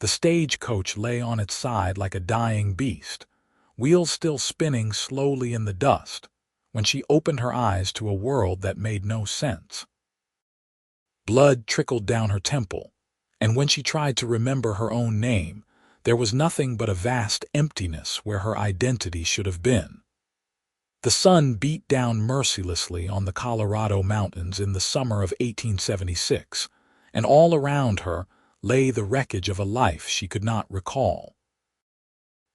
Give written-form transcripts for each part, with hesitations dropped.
The stagecoach lay on its side like a dying beast, wheels still spinning slowly in the dust, when she opened her eyes to a world that made no sense. Blood trickled down her temple, and when she tried to remember her own name, there was nothing but a vast emptiness where her identity should have been. The sun beat down mercilessly on the Colorado mountains in the summer of 1876, and all around her lay the wreckage of a life she could not recall.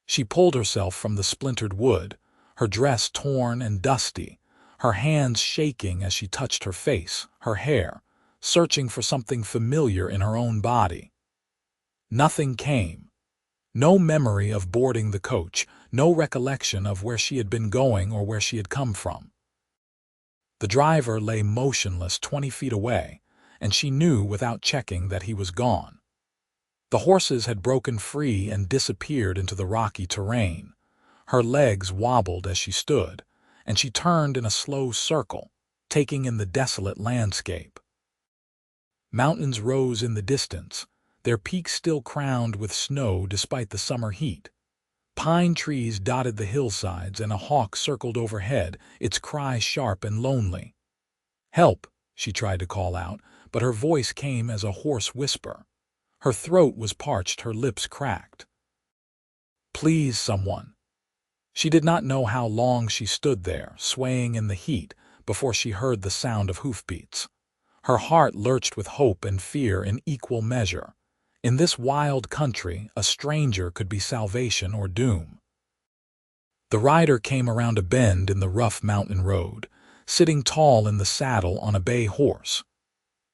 She pulled herself from the splintered wood, her dress torn and dusty, her hands shaking as she touched her face, her hair, searching for something familiar in her own body. Nothing came. No memory of boarding the coach, no recollection of where she had been going or where she had come from. The driver lay motionless 20 feet away, and she knew without checking that he was gone. The horses had broken free and disappeared into the rocky terrain. Her legs wobbled as she stood, and she turned in a slow circle, taking in the desolate landscape. Mountains rose in the distance, their peaks still crowned with snow despite the summer heat. Pine trees dotted the hillsides, and a hawk circled overhead, its cry sharp and lonely. "Help!" she tried to call out, but her voice came as a hoarse whisper. Her throat was parched, her lips cracked. "Please, someone." She did not know how long she stood there, swaying in the heat, before she heard the sound of hoofbeats. Her heart lurched with hope and fear in equal measure. In this wild country, a stranger could be salvation or doom. The rider came around a bend in the rough mountain road, sitting tall in the saddle on a bay horse.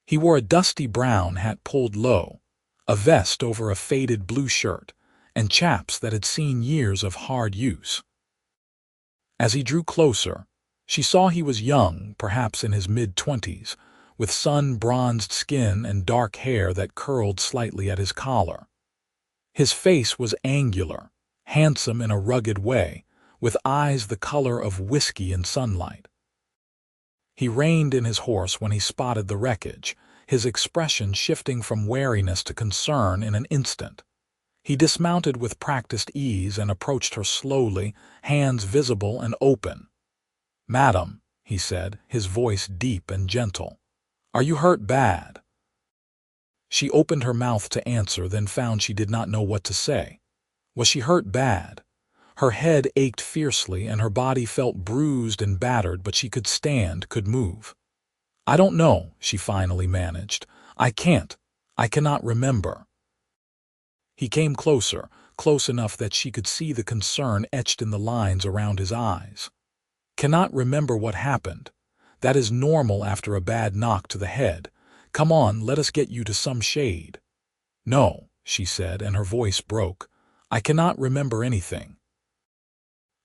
He wore a dusty brown hat pulled low, a vest over a faded blue shirt, and chaps that had seen years of hard use. As he drew closer, she saw he was young, perhaps in his mid-20s, with sun-bronzed skin and dark hair that curled slightly at his collar. His face was angular, handsome in a rugged way, with eyes the color of whiskey in sunlight. He reined in his horse when he spotted the wreckage, his expression shifting from wariness to concern in an instant. He dismounted with practiced ease and approached her slowly, hands visible and open. "Madam," he said, his voice deep and gentle, "are you hurt bad?" She opened her mouth to answer, then found she did not know what to say. Was she hurt bad? Her head ached fiercely and her body felt bruised and battered, but she could stand, could move. "I don't know," she finally managed. I cannot remember." He came closer, close enough that she could see the concern etched in the lines around his eyes. "Cannot remember what happened. That is normal after a bad knock to the head. Come on, let us get you to some shade." "No," she said, and her voice broke. "I cannot remember anything.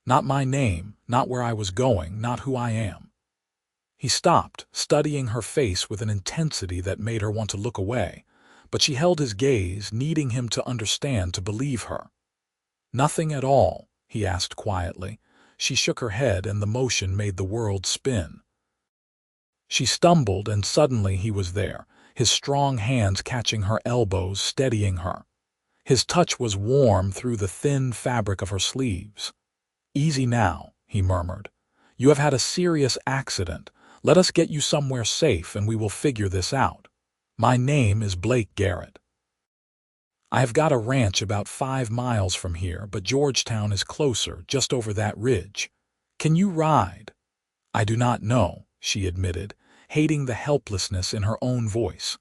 Not my name, not where I was going, not who I am." He stopped, studying her face with an intensity that made her want to look away, but she held his gaze, needing him to understand, to believe her. "Nothing at all?" he asked quietly. She shook her head, and the motion made the world spin. She stumbled, and suddenly he was there, his strong hands catching her elbows, steadying her. His touch was warm through the thin fabric of her sleeves. "Easy now," he murmured. "You have had a serious accident. Let us get you somewhere safe, and we will figure this out. My name is Blake Garrett. I have got a ranch about 5 miles from here, but Georgetown is closer, just over that ridge. Can you ride?" "I do not know," she admitted, hating the helplessness in her own voice.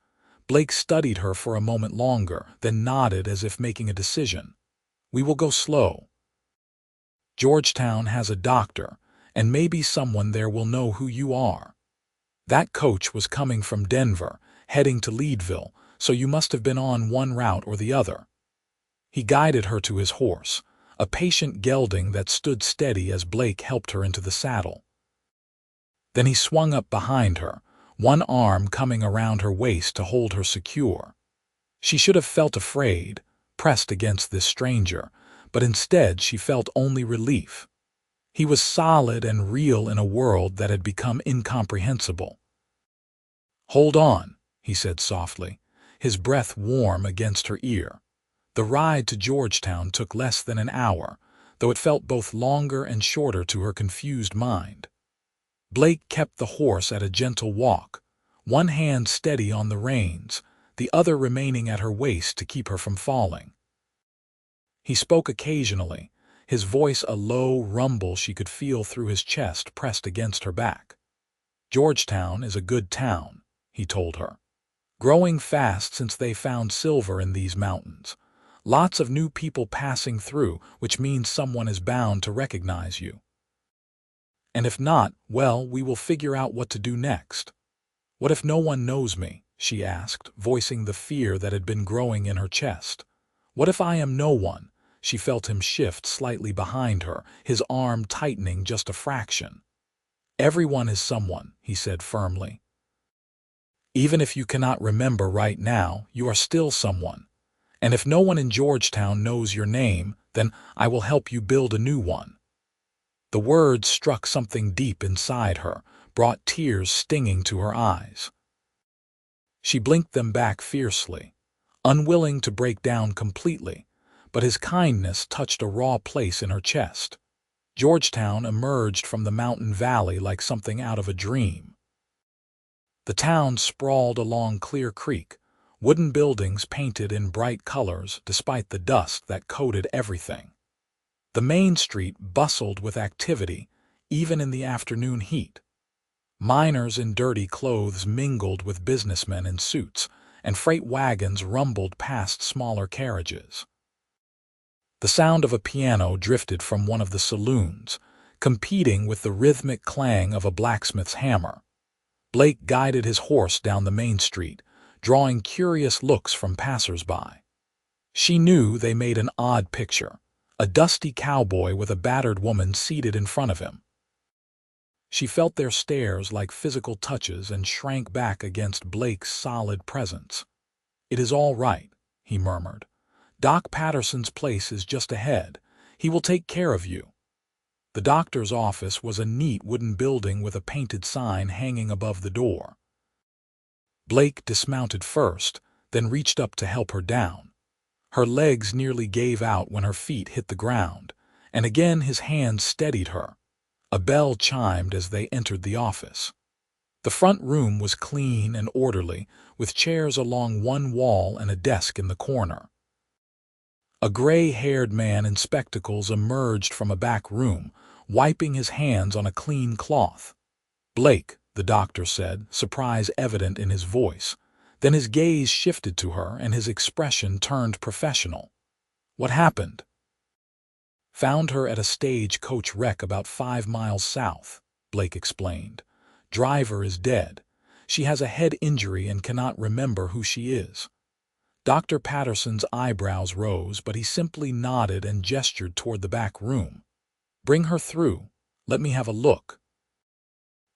Blake studied her for a moment longer, then nodded as if making a decision. "We will go slow. Georgetown has a doctor, and maybe someone there will know who you are. That coach was coming from Denver, heading to Leadville, so you must have been on one route or the other." He guided her to his horse, a patient gelding that stood steady as Blake helped her into the saddle. Then he swung up behind her, one arm coming around her waist to hold her secure. She should have felt afraid, pressed against this stranger, but instead she felt only relief. He was solid and real in a world that had become incomprehensible. "Hold on," he said softly, his breath warm against her ear. The ride to Georgetown took less than an hour, though it felt both longer and shorter to her confused mind. Blake kept the horse at a gentle walk, one hand steady on the reins, the other remaining at her waist to keep her from falling. He spoke occasionally, his voice a low rumble she could feel through his chest pressed against her back. "Georgetown is a good town," he told her. "Growing fast since they found silver in these mountains. Lots of new people passing through, which means someone is bound to recognize you. And if not, well, we will figure out what to do next." "What if no one knows me?" she asked, voicing the fear that had been growing in her chest. "What if I am no one?" She felt him shift slightly behind her, his arm tightening just a fraction. "Everyone is someone," he said firmly. "Even if you cannot remember right now, you are still someone. And if no one in Georgetown knows your name, then I will help you build a new one." The words struck something deep inside her, brought tears stinging to her eyes. She blinked them back fiercely, unwilling to break down completely, but his kindness touched a raw place in her chest. Georgetown emerged from the mountain valley like something out of a dream. The town sprawled along Clear Creek, wooden buildings painted in bright colors despite the dust that coated everything. The main street bustled with activity, even in the afternoon heat. Miners in dirty clothes mingled with businessmen in suits, and freight wagons rumbled past smaller carriages. The sound of a piano drifted from one of the saloons, competing with the rhythmic clang of a blacksmith's hammer. Blake guided his horse down the main street, drawing curious looks from passers-by. She knew they made an odd picture, a dusty cowboy with a battered woman seated in front of him. She felt their stares like physical touches and shrank back against Blake's solid presence. "It is all right," he murmured. "Doc Patterson's place is just ahead. He will take care of you." The doctor's office was a neat wooden building with a painted sign hanging above the door. Blake dismounted first, then reached up to help her down. Her legs nearly gave out when her feet hit the ground, and again his hands steadied her. A bell chimed as they entered the office. The front room was clean and orderly, with chairs along one wall and a desk in the corner. A gray-haired man in spectacles emerged from a back room, wiping his hands on a clean cloth. "Blake," the doctor said, surprise evident in his voice. Then his gaze shifted to her and his expression turned professional. "What happened?" "Found her at a stagecoach wreck about 5 miles south," Blake explained. "Driver is dead. She has a head injury and cannot remember who she is." Dr. Patterson's eyebrows rose, but he simply nodded and gestured toward the back room. "Bring her through. Let me have a look."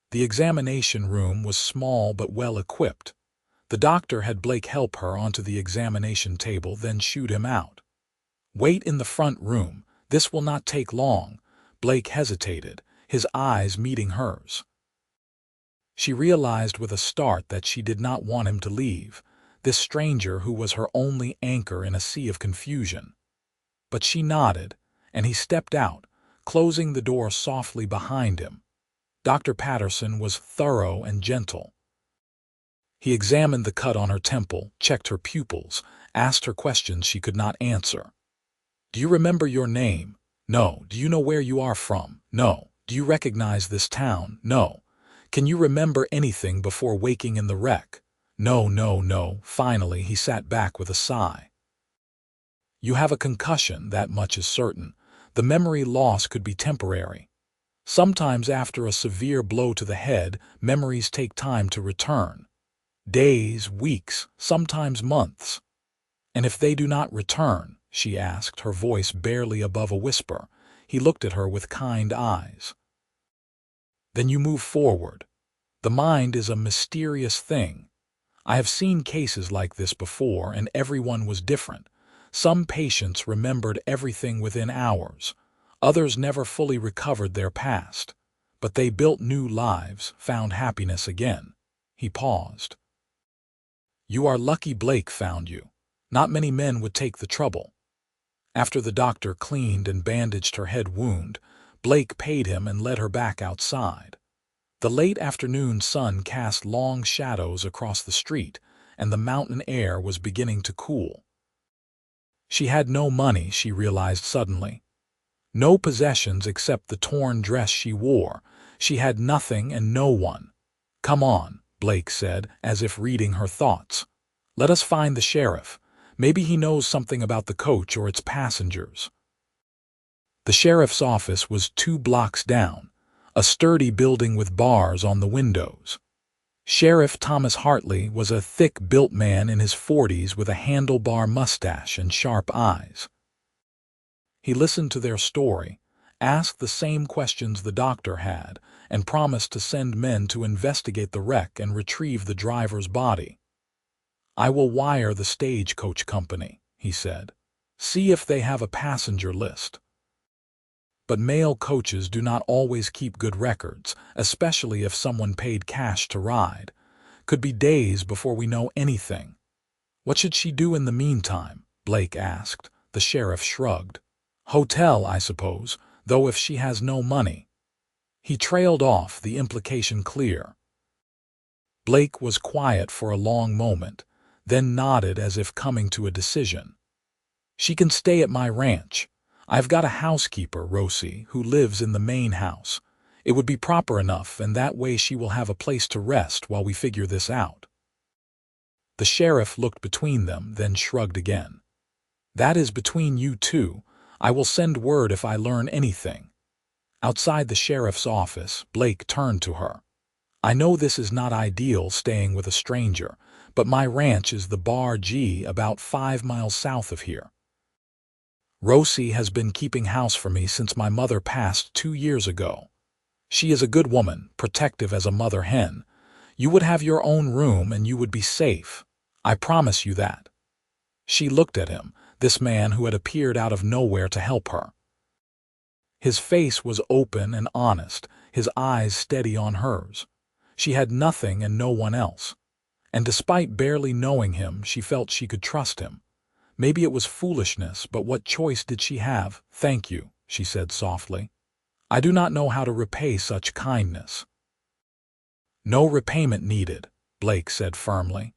The examination room was small but well equipped. The doctor had Blake help her onto the examination table, then shooed him out. "Wait in the front room. This will not take long." Blake hesitated, his eyes meeting hers. She realized with a start that she did not want him to leave, this stranger who was her only anchor in a sea of confusion. But she nodded, and he stepped out, closing the door softly behind him. Dr. Patterson was thorough and gentle. He examined the cut on her temple, checked her pupils, asked her questions she could not answer. "Do you remember your name?" "No." "Do you know where you are from?" "No." "Do you recognize this town?" "No." "Can you remember anything before waking in the wreck?" "No, no, no." Finally, he sat back with a sigh. "You have a concussion, that much is certain. The memory loss could be temporary. Sometimes after a severe blow to the head, memories take time to return. Days, weeks, sometimes months." "And if they do not return?" she asked, her voice barely above a whisper. He looked at her with kind eyes. "Then you move forward. The mind is a mysterious thing. I have seen cases like this before, and everyone was different. Some patients remembered everything within hours. Others never fully recovered their past. But they built new lives, found happiness again." He paused. "You are lucky Blake found you. Not many men would take the trouble." After the doctor cleaned and bandaged her head wound, Blake paid him and led her back outside. The late afternoon sun cast long shadows across the street, and the mountain air was beginning to cool. She had no money, she realized suddenly. No possessions except the torn dress she wore. She had nothing and no one. "Come on," Blake said, as if reading her thoughts. "Let us find the sheriff. Maybe he knows something about the coach or its passengers." The sheriff's office was 2 blocks down, a sturdy building with bars on the windows. Sheriff Thomas Hartley was a thick-built man in his 40s with a handlebar mustache and sharp eyes. He listened to their story, asked the same questions the doctor had, and promised to send men to investigate the wreck and retrieve the driver's body. "I will wire the stagecoach company," he said. "See if they have a passenger list." But mail coaches do not always keep good records, especially if someone paid cash to ride. Could be days before we know anything. "What should she do in the meantime?" Blake asked. The sheriff shrugged. "Hotel, I suppose, though if she has no money." He trailed off, the implication clear. Blake was quiet for a long moment, then nodded as if coming to a decision. "She can stay at my ranch. I've got a housekeeper, Rosie, who lives in the main house. It would be proper enough, and that way she will have a place to rest while we figure this out." The sheriff looked between them, then shrugged again. "That is between you two. I will send word if I learn anything." Outside the sheriff's office, Blake turned to her. "I know this is not ideal, staying with a stranger, but my ranch is the Bar G, about 5 miles south of here. Rosie has been keeping house for me since my mother passed 2 years ago. She is a good woman, protective as a mother hen. You would have your own room and you would be safe. I promise you that." She looked at him, this man who had appeared out of nowhere to help her. His face was open and honest, his eyes steady on hers. She had nothing and no one else. And despite barely knowing him, she felt she could trust him. Maybe it was foolishness, but what choice did she have? "Thank you," she said softly. "I do not know how to repay such kindness." "No repayment needed," Blake said firmly.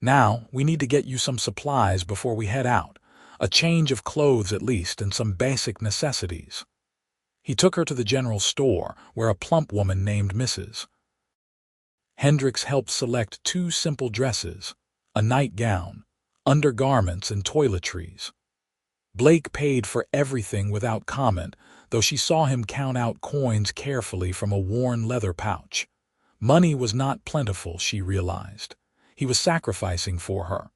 "Now, we need to get you some supplies before we head out. A change of clothes at least, and some basic necessities." He took her to the general store, where a plump woman named Mrs. Hendricks helped select 2 simple dresses, a nightgown, undergarments, and toiletries. Blake paid for everything without comment, though she saw him count out coins carefully from a worn leather pouch. Money was not plentiful, she realized. He was sacrificing for her.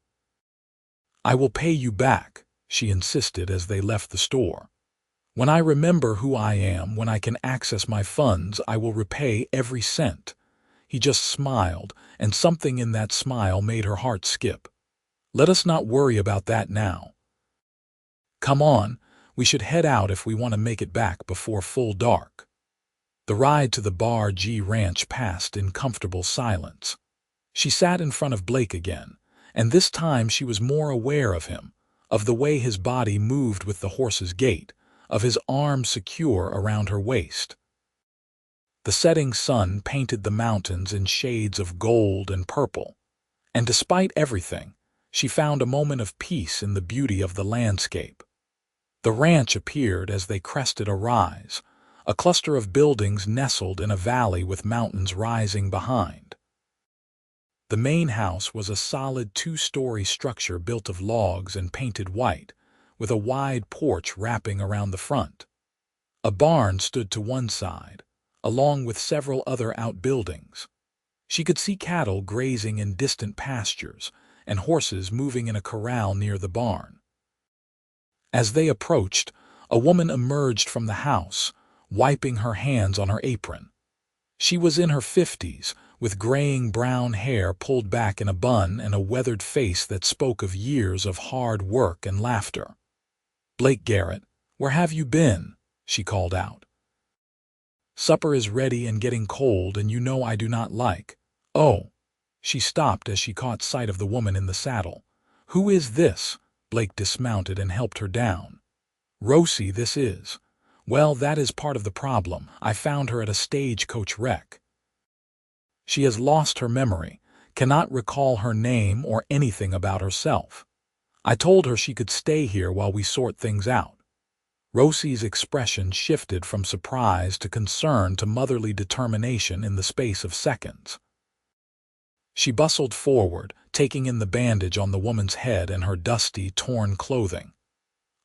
"I will pay you back," she insisted as they left the store. "When I remember who I am, when I can access my funds, I will repay every cent." He just smiled, and something in that smile made her heart skip. "Let us not worry about that now. Come on, we should head out if we want to make it back before full dark." The ride to the Bar G ranch passed in comfortable silence. She sat in front of Blake again, and this time she was more aware of him, of the way his body moved with the horse's gait, of his arms secure around her waist. The setting sun painted the mountains in shades of gold and purple, and despite everything, she found a moment of peace in the beauty of the landscape. The ranch appeared as they crested a rise, a cluster of buildings nestled in a valley with mountains rising behind. The main house was a solid 2-story structure built of logs and painted white, with a wide porch wrapping around the front. A barn stood to one side, along with several other outbuildings. She could see cattle grazing in distant pastures, and horses moving in a corral near the barn. As they approached, a woman emerged from the house, wiping her hands on her apron. She was in her 50s, with graying brown hair pulled back in a bun and a weathered face that spoke of years of hard work and laughter. "Blake Garrett, where have you been?" she called out. "Supper is ready and getting cold, and you know I do not like—" "Oh." She stopped as she caught sight of the woman in the saddle. "Who is this?" Blake dismounted and helped her down. Rosie, this is. Well, that is part of the problem. I found her at a stagecoach wreck. She has lost her memory, cannot recall her name or anything about herself. I told her she could stay here while we sort things out. Rosie's expression shifted from surprise to concern to motherly determination in the space of seconds. She bustled forward, taking in the bandage on the woman's head and her dusty, torn clothing.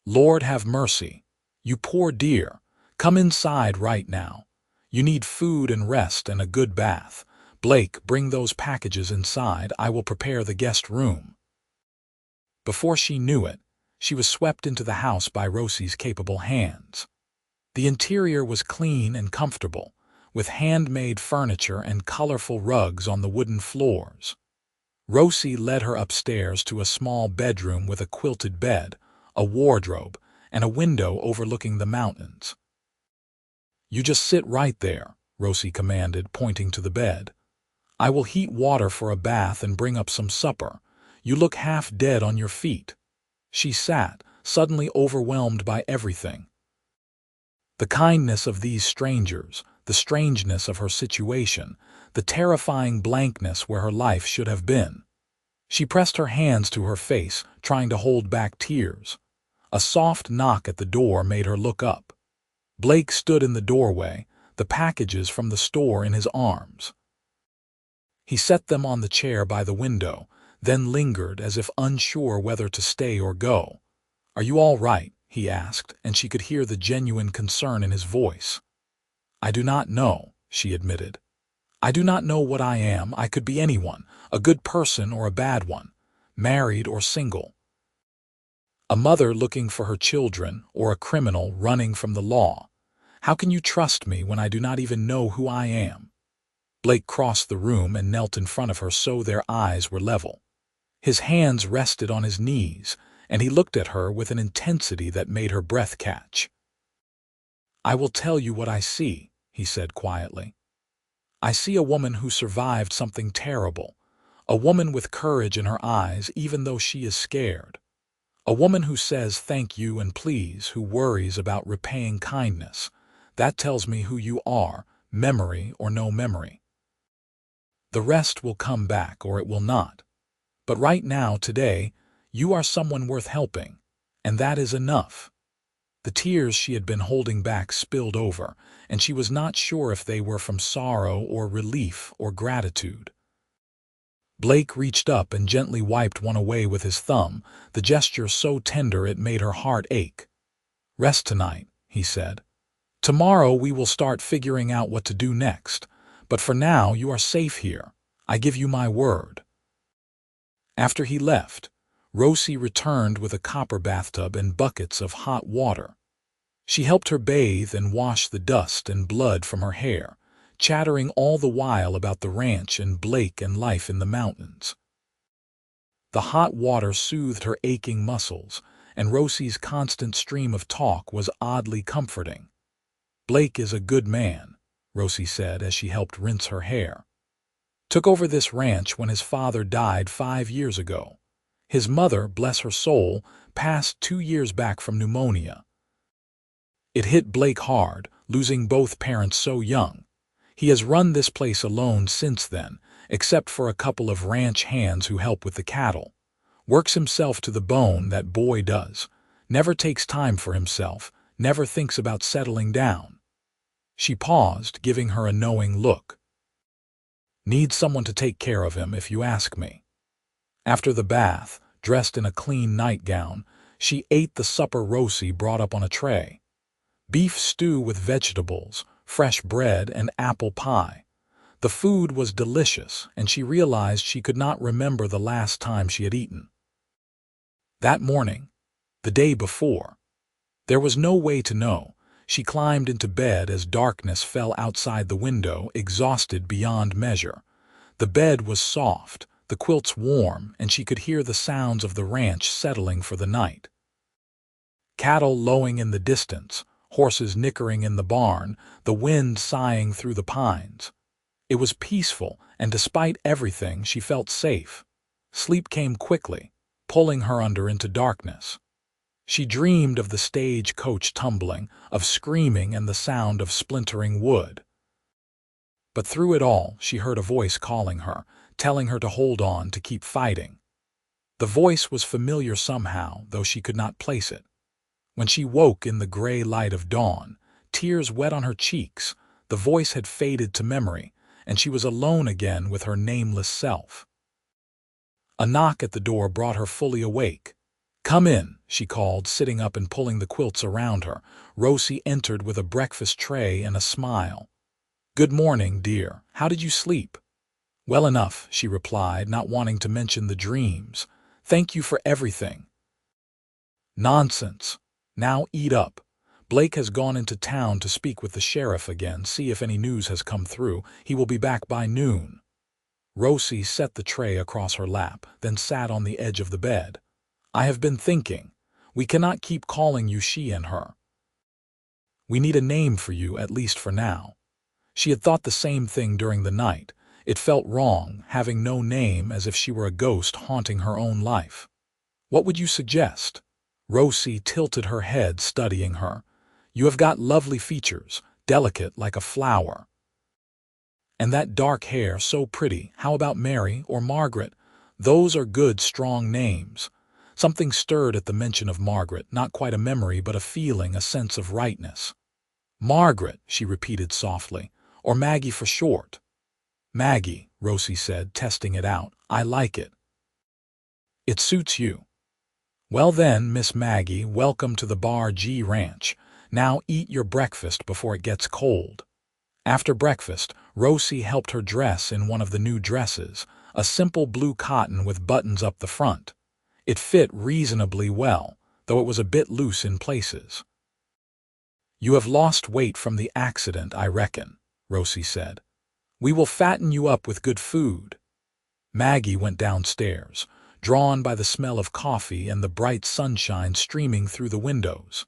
Lord have mercy. You poor dear. Come inside right now. You need food and rest and a good bath. Blake, bring those packages inside. I will prepare the guest room. Before she knew it, she was swept into the house by Rosie's capable hands. The interior was clean and comfortable, with handmade furniture and colorful rugs on the wooden floors. Rosie led her upstairs to a small bedroom with a quilted bed, a wardrobe, and a window overlooking the mountains. You just sit right there, Rosie commanded, pointing to the bed. I will heat water for a bath and bring up some supper. You look half dead on your feet. She sat, suddenly overwhelmed by everything. The kindness of these strangers, the strangeness of her situation, the terrifying blankness where her life should have been. She pressed her hands to her face, trying to hold back tears. A soft knock at the door made her look up. Blake stood in the doorway, the packages from the store in his arms. He set them on the chair by the window, then lingered as if unsure whether to stay or go. Are you all right? He asked, and she could hear the genuine concern in his voice. I do not know, she admitted. I do not know what I am. I could be anyone, a good person or a bad one, married or single. A mother looking for her children or a criminal running from the law. How can you trust me when I do not even know who I am? Blake crossed the room and knelt in front of her so their eyes were level. His hands rested on his knees, and he looked at her with an intensity that made her breath catch. I will tell you what I see, he said quietly. I see a woman who survived something terrible, a woman with courage in her eyes even though she is scared, a woman who says thank you and please, who worries about repaying kindness. That tells me who you are, memory or no memory. The rest will come back or it will not. But right now, today, you are someone worth helping, and that is enough. The tears she had been holding back spilled over, and she was not sure if they were from sorrow or relief or gratitude. Blake reached up and gently wiped one away with his thumb, the gesture so tender it made her heart ache. Rest tonight, he said. Tomorrow we will start figuring out what to do next, but for now you are safe here. I give you my word. After he left, Rosie returned with a copper bathtub and buckets of hot water. She helped her bathe and wash the dust and blood from her hair, chattering all the while about the ranch and Blake and life in the mountains. The hot water soothed her aching muscles, and Rosie's constant stream of talk was oddly comforting. Blake is a good man, Rosie said as she helped rinse her hair. Took over this ranch when his father died 5 years ago. His mother, bless her soul, passed 2 years back from pneumonia. It hit Blake hard, losing both parents so young. He has run this place alone since then, except for a couple of ranch hands who help with the cattle. Works himself to the bone, that boy does. Never takes time for himself, never thinks about settling down. She paused, giving her a knowing look. Needs someone to take care of him, if you ask me. After the bath, dressed in a clean nightgown, she ate the supper Rosie brought up on a tray. Beef stew with vegetables, fresh bread, and apple pie. The food was delicious, and she realized she could not remember the last time she had eaten. That morning, the day before, there was no way to know. She climbed into bed as darkness fell outside the window, exhausted beyond measure. The bed was soft, the quilts warm, and she could hear the sounds of the ranch settling for the night. Cattle lowing in the distance, horses nickering in the barn, the wind sighing through the pines. It was peaceful, and despite everything, she felt safe. Sleep came quickly, pulling her under into darkness. She dreamed of the stagecoach tumbling, of screaming and the sound of splintering wood. But through it all, she heard a voice calling her, telling her to hold on, to keep fighting. The voice was familiar somehow, though she could not place it. When she woke in the gray light of dawn, tears wet on her cheeks, the voice had faded to memory, and she was alone again with her nameless self. A knock at the door brought her fully awake. "Come in," she called, sitting up and pulling the quilts around her. Rosie entered with a breakfast tray and a smile. "Good morning, dear. How did you sleep?" "Well enough," she replied, not wanting to mention the dreams. "Thank you for everything." "Nonsense. Now eat up. Blake has gone into town to speak with the sheriff again, see if any news has come through. He will be back by noon." Rosie set the tray across her lap, then sat on the edge of the bed. "I have been thinking. We cannot keep calling you she and her. We need a name for you, at least for now." She had thought the same thing during the night. It felt wrong, having no name, as if she were a ghost haunting her own life. "What would you suggest?" Rosie tilted her head, studying her. "You have got lovely features, delicate like a flower. And that dark hair, so pretty. How about Mary or Margaret? Those are good, strong names." Something stirred at the mention of Margaret, not quite a memory, but a feeling, a sense of rightness. "Margaret," she repeated softly, "or Maggie for short." "Maggie," Rosie said, testing it out. "I like it. It suits you." "Well then, Miss Maggie, welcome to the Bar G Ranch. Now eat your breakfast before it gets cold." After breakfast, Rosie helped her dress in one of the new dresses, a simple blue cotton with buttons up the front. It fit reasonably well, though it was a bit loose in places. "You have lost weight from the accident, I reckon," Rosie said. "We will fatten you up with good food." Maggie went downstairs, drawn by the smell of coffee and the bright sunshine streaming through the windows.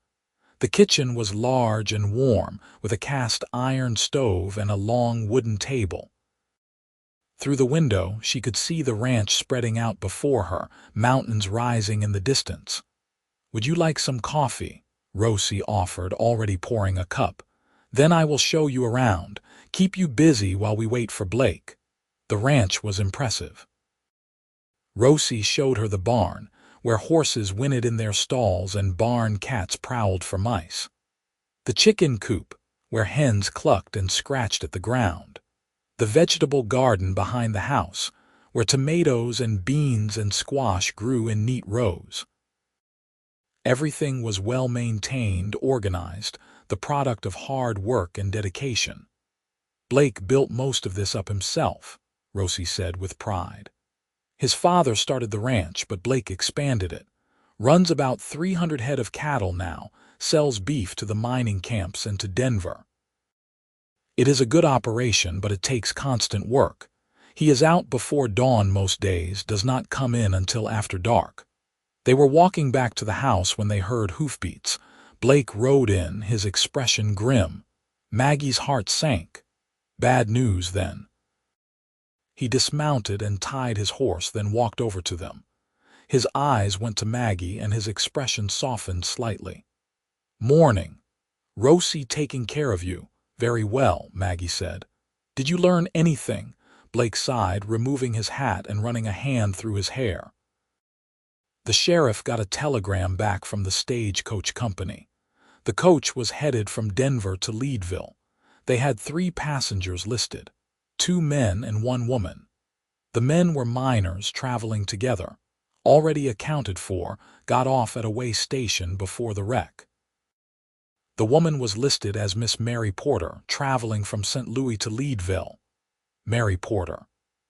The kitchen was large and warm, with a cast iron stove and a long wooden table. Through the window, she could see the ranch spreading out before her, mountains rising in the distance. "Would you like some coffee?" Rosie offered, already pouring a cup. "Then I will show you around. Keep you busy while we wait for Blake." The ranch was impressive. Rosie showed her the barn, where horses whinnied in their stalls and barn cats prowled for mice. The chicken coop, where hens clucked and scratched at the ground. The vegetable garden behind the house, where tomatoes and beans and squash grew in neat rows. Everything was well maintained, organized, the product of hard work and dedication. "Blake built most of this up himself," Rosie said with pride. "His father started the ranch, but Blake expanded it. Runs about 300 head of cattle now, sells beef to the mining camps and to Denver. It is a good operation, but it takes constant work. He is out before dawn most days, does not come in until after dark." They were walking back to the house when they heard hoofbeats. Blake rode in, his expression grim. Maggie's heart sank. Bad news, then. He dismounted and tied his horse, then walked over to them. His eyes went to Maggie, and his expression softened slightly. "Morning. Rosie taking care of you." "Very well," Maggie said. "Did you learn anything?" Blake sighed, removing his hat and running a hand through his hair. The sheriff got a telegram back from the stagecoach company. The coach was headed from Denver to Leadville. They had 3 passengers listed, 2 men and 1 woman. The men were miners traveling together, already accounted for, got off at a way station before the wreck. The woman was listed as Miss Mary Porter, traveling from St. Louis to Leadville. Mary Porter.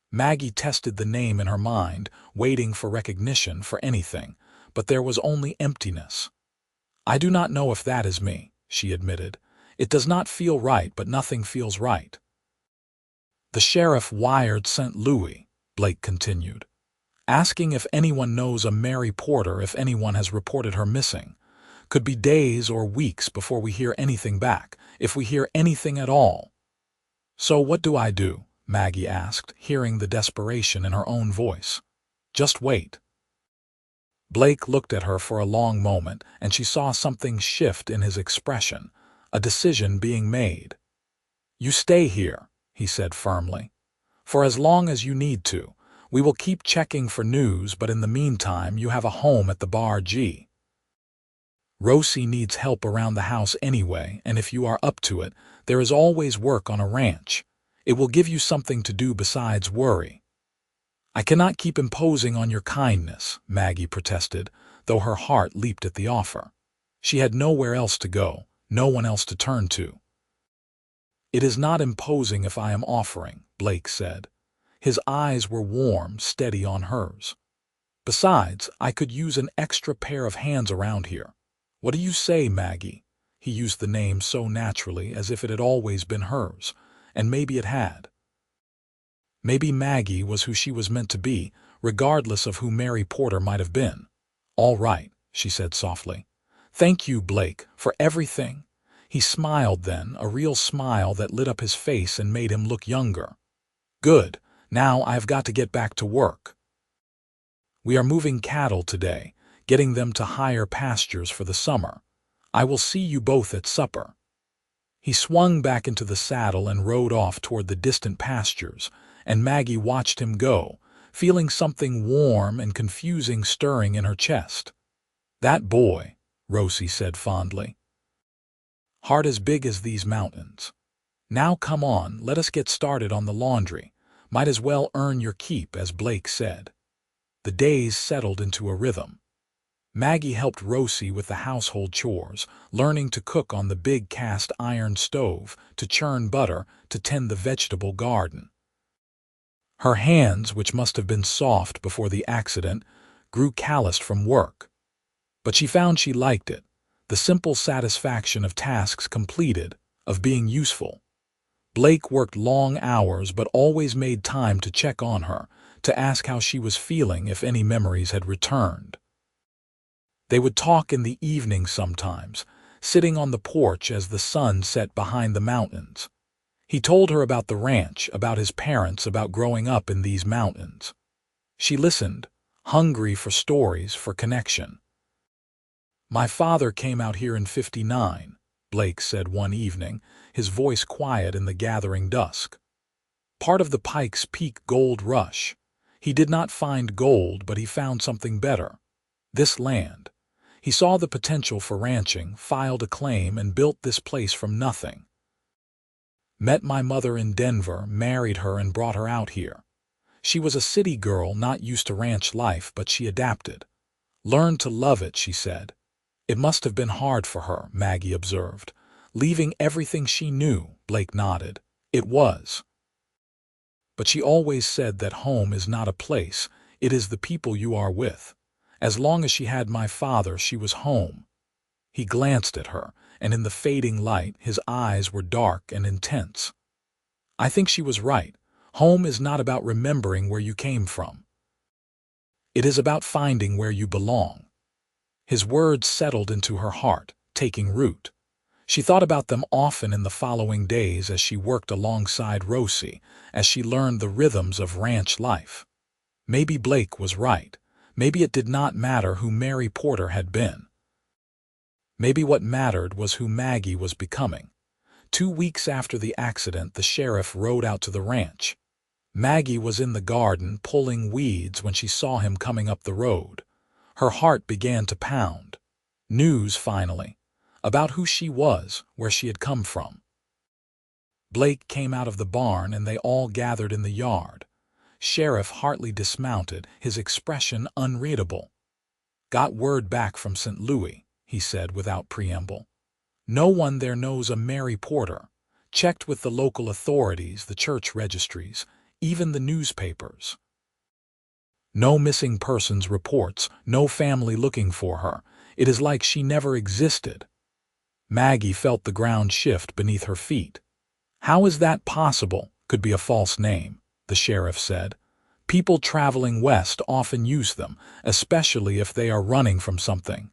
Maggie tested the name in her mind, waiting for recognition for anything, but there was only emptiness. "I do not know if that is me," she admitted. "It does not feel right, but nothing feels right." "The sheriff wired St. Louis," Blake continued, "asking if anyone knows a Mary Porter, if anyone has reported her missing. Could be days or weeks before we hear anything back, if we hear anything at all." "So what do I do?" Maggie asked, hearing the desperation in her own voice. "Just wait." Blake looked at her for a long moment, and she saw something shift in his expression, a decision being made. "You stay here," he said firmly. "For as long as you need to. We will keep checking for news, but in the meantime you have a home at the Bar G. Rosie needs help around the house anyway, and if you are up to it, there is always work on a ranch. It will give you something to do besides worry." "I cannot keep imposing on your kindness," Maggie protested, though her heart leaped at the offer. She had nowhere else to go, no one else to turn to. "It is not imposing if I am offering," Blake said. His eyes were warm, steady on hers. "Besides, I could use an extra pair of hands around here. What do you say, Maggie?" He used the name so naturally, as if it had always been hers, and maybe it had. Maybe Maggie was who she was meant to be, regardless of who Mary Porter might have been. "All right," she said softly. "Thank you, Blake, for everything." He smiled then, a real smile that lit up his face and made him look younger. "Good. Now I have got to get back to work. We are moving cattle today, getting them to higher pastures for the summer. I will see you both at supper." He swung back into the saddle and rode off toward the distant pastures, and Maggie watched him go, feeling something warm and confusing stirring in her chest. "That boy," Rosie said fondly. "Heart as big as these mountains. Now come on, let us get started on the laundry. Might as well earn your keep, as Blake said." The days settled into a rhythm. Maggie helped Rosie with the household chores, learning to cook on the big cast iron stove, to churn butter, to tend the vegetable garden. Her hands, which must have been soft before the accident, grew calloused from work. But she found she liked it, the simple satisfaction of tasks completed, of being useful. Blake worked long hours but always made time to check on her, to ask how she was feeling, if any memories had returned. They would talk in the evening sometimes, sitting on the porch as the sun set behind the mountains. He told her about the ranch, about his parents, about growing up in these mountains. She listened, hungry for stories, for connection. "My father came out here in '59, Blake said one evening, his voice quiet in the gathering dusk. "Part of the Pikes Peak gold rush. He did not find gold, but he found something better. This land. He saw the potential for ranching, filed a claim, and built this place from nothing. Met my mother in Denver, married her, and brought her out here. She was a city girl, not used to ranch life, but she adapted. Learned to love it, she said. It must have been hard for her," Maggie observed. "Leaving everything she knew," Blake nodded. "It was. But she always said that home is not a place, it is the people you are with. As long as she had my father, she was home." He glanced at her, and in the fading light, his eyes were dark and intense. "I think she was right. Home is not about remembering where you came from. It is about finding where you belong." His words settled into her heart, taking root. She thought about them often in the following days as she worked alongside Rosie, as she learned the rhythms of ranch life. Maybe Blake was right. Maybe it did not matter who Mary Porter had been. Maybe what mattered was who Maggie was becoming. 2 weeks after the accident, the sheriff rode out to the ranch. Maggie was in the garden pulling weeds when she saw him coming up the road. Her heart began to pound. News, finally, about who she was, where she had come from. Blake came out of the barn and they all gathered in the yard. Sheriff Hartley dismounted, his expression unreadable. "Got word back from St. Louis," he said without preamble. "No one there knows a Mary Porter. Checked with the local authorities, the church registries, even the newspapers. No missing persons reports, no family looking for her. It is like she never existed." Maggie felt the ground shift beneath her feet. "How is that possible?" "Could be a false name," the sheriff said. "People traveling west often use them, especially if they are running from something.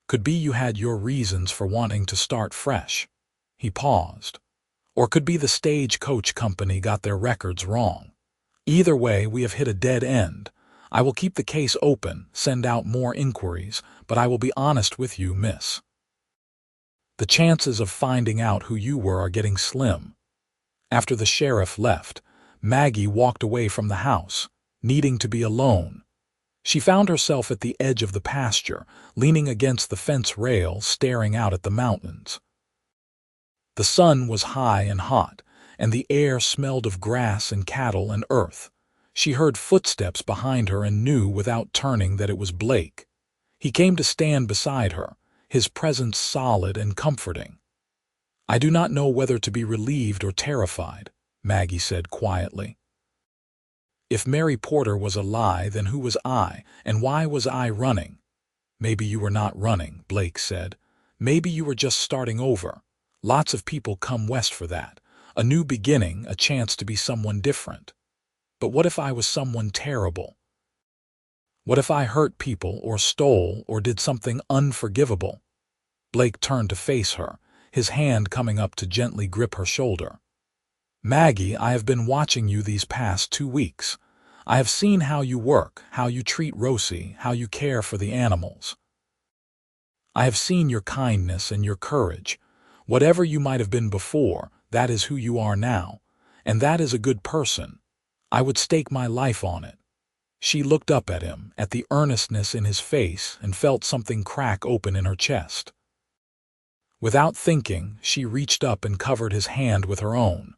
Could be you had your reasons for wanting to start fresh." He paused. "Or could be the stagecoach company got their records wrong. Either way, we have hit a dead end. I will keep the case open, send out more inquiries, but I will be honest with you, miss. The chances of finding out who you were are getting slim. After the sheriff left, Maggie walked away from the house, needing to be alone. She found herself at the edge of the pasture, leaning against the fence rail, staring out at the mountains. The sun was high and hot, and the air smelled of grass and cattle and earth. She heard footsteps behind her and knew without turning that it was Blake. He came to stand beside her, his presence solid and comforting. "I do not know whether to be relieved or terrified," Maggie said quietly. "If Mary Porter was a lie, then who was I, and why was I running?" "Maybe you were not running," Blake said. "Maybe you were just starting over. Lots of people come west for that. A new beginning, a chance to be someone different. But what if I was someone terrible? What if I hurt people or stole or did something unforgivable?" Blake turned to face her, his hand coming up to gently grip her shoulder. "Maggie, I have been watching you these past 2 weeks. I have seen how you work, how you treat Rosie, how you care for the animals. I have seen your kindness and your courage. Whatever you might have been before, that is who you are now, and that is a good person. I would stake my life on it." She looked up at him, at the earnestness in his face, and felt something crack open in her chest. Without thinking, she reached up and covered his hand with her own.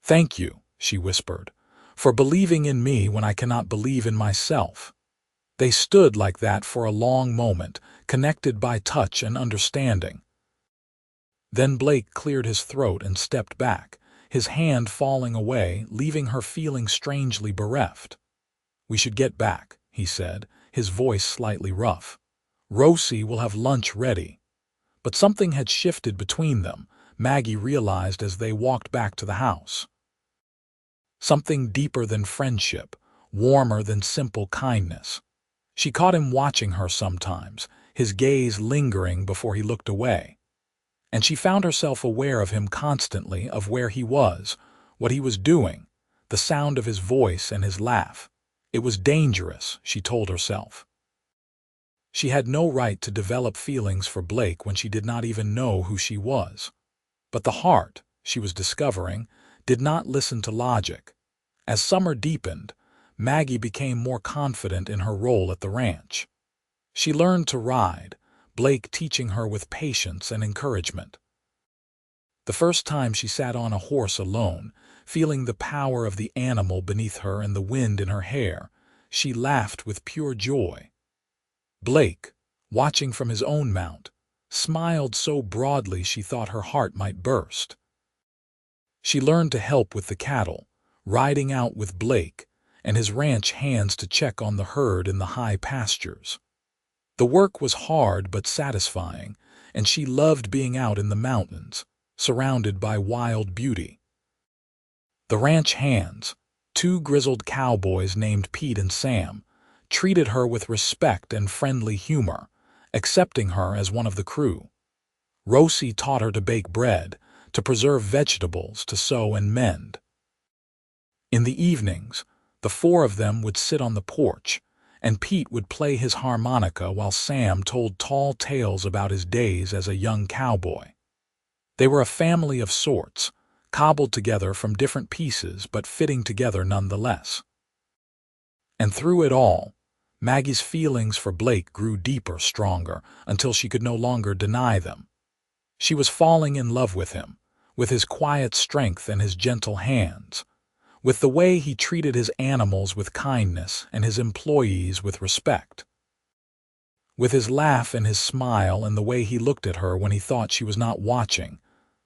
"Thank you," she whispered, "for believing in me when I cannot believe in myself." They stood like that for a long moment, connected by touch and understanding. Then Blake cleared his throat and stepped back, his hand falling away, leaving her feeling strangely bereft. "We should get back," he said, his voice slightly rough. "Rosie will have lunch ready." But something had shifted between them, Maggie realized as they walked back to the house. Something deeper than friendship, warmer than simple kindness. She caught him watching her sometimes, his gaze lingering before he looked away. And she found herself aware of him constantly, of where he was, what he was doing, the sound of his voice and his laugh. It was dangerous, she told herself. She had no right to develop feelings for Blake when she did not even know who she was. But the heart, she was discovering, did not listen to logic. As summer deepened, Maggie became more confident in her role at the ranch. She learned to ride, Blake teaching her with patience and encouragement. The first time she sat on a horse alone, feeling the power of the animal beneath her and the wind in her hair, she laughed with pure joy. Blake, watching from his own mount, smiled so broadly she thought her heart might burst. She learned to help with the cattle, riding out with Blake, and his ranch hands to check on the herd in the high pastures. The work was hard but satisfying, and she loved being out in the mountains, surrounded by wild beauty. The ranch hands, 2 grizzled cowboys named Pete and Sam, treated her with respect and friendly humor, accepting her as one of the crew. Rosie taught her to bake bread, to preserve vegetables, to sew and mend. In the evenings, the 4 of them would sit on the porch, and Pete would play his harmonica while Sam told tall tales about his days as a young cowboy. They were a family of sorts, cobbled together from different pieces but fitting together nonetheless. And through it all, Maggie's feelings for Blake grew deeper, stronger, until she could no longer deny them. She was falling in love with him, with his quiet strength and his gentle hands, with the way he treated his animals with kindness and his employees with respect, with his laugh and his smile and the way he looked at her when he thought she was not watching.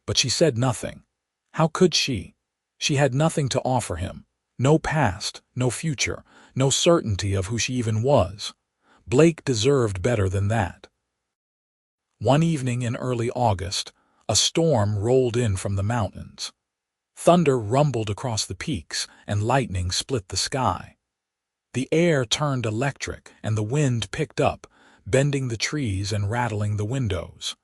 But she said nothing. How could she? She had nothing to offer him, no past, no future, no certainty of who she even was. Blake deserved better than that. One evening in early August, a storm rolled in from the mountains. Thunder rumbled across the peaks, and lightning split the sky. The air turned electric, and the wind picked up, bending the trees and rattling the windows.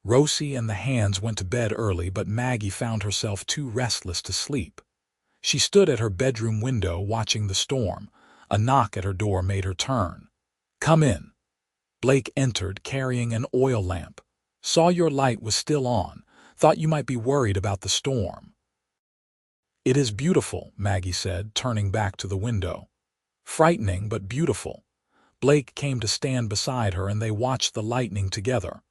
Rosie and the hands went to bed early, but Maggie found herself too restless to sleep. She stood at her bedroom window watching the storm, A knock at her door made her turn. "Come in." Blake entered carrying an oil lamp. "Saw your light was still on. Thought you might be worried about the storm." "It is beautiful," Maggie said, turning back to the window. "Frightening, but beautiful." Blake came to stand beside her and they watched the lightning together.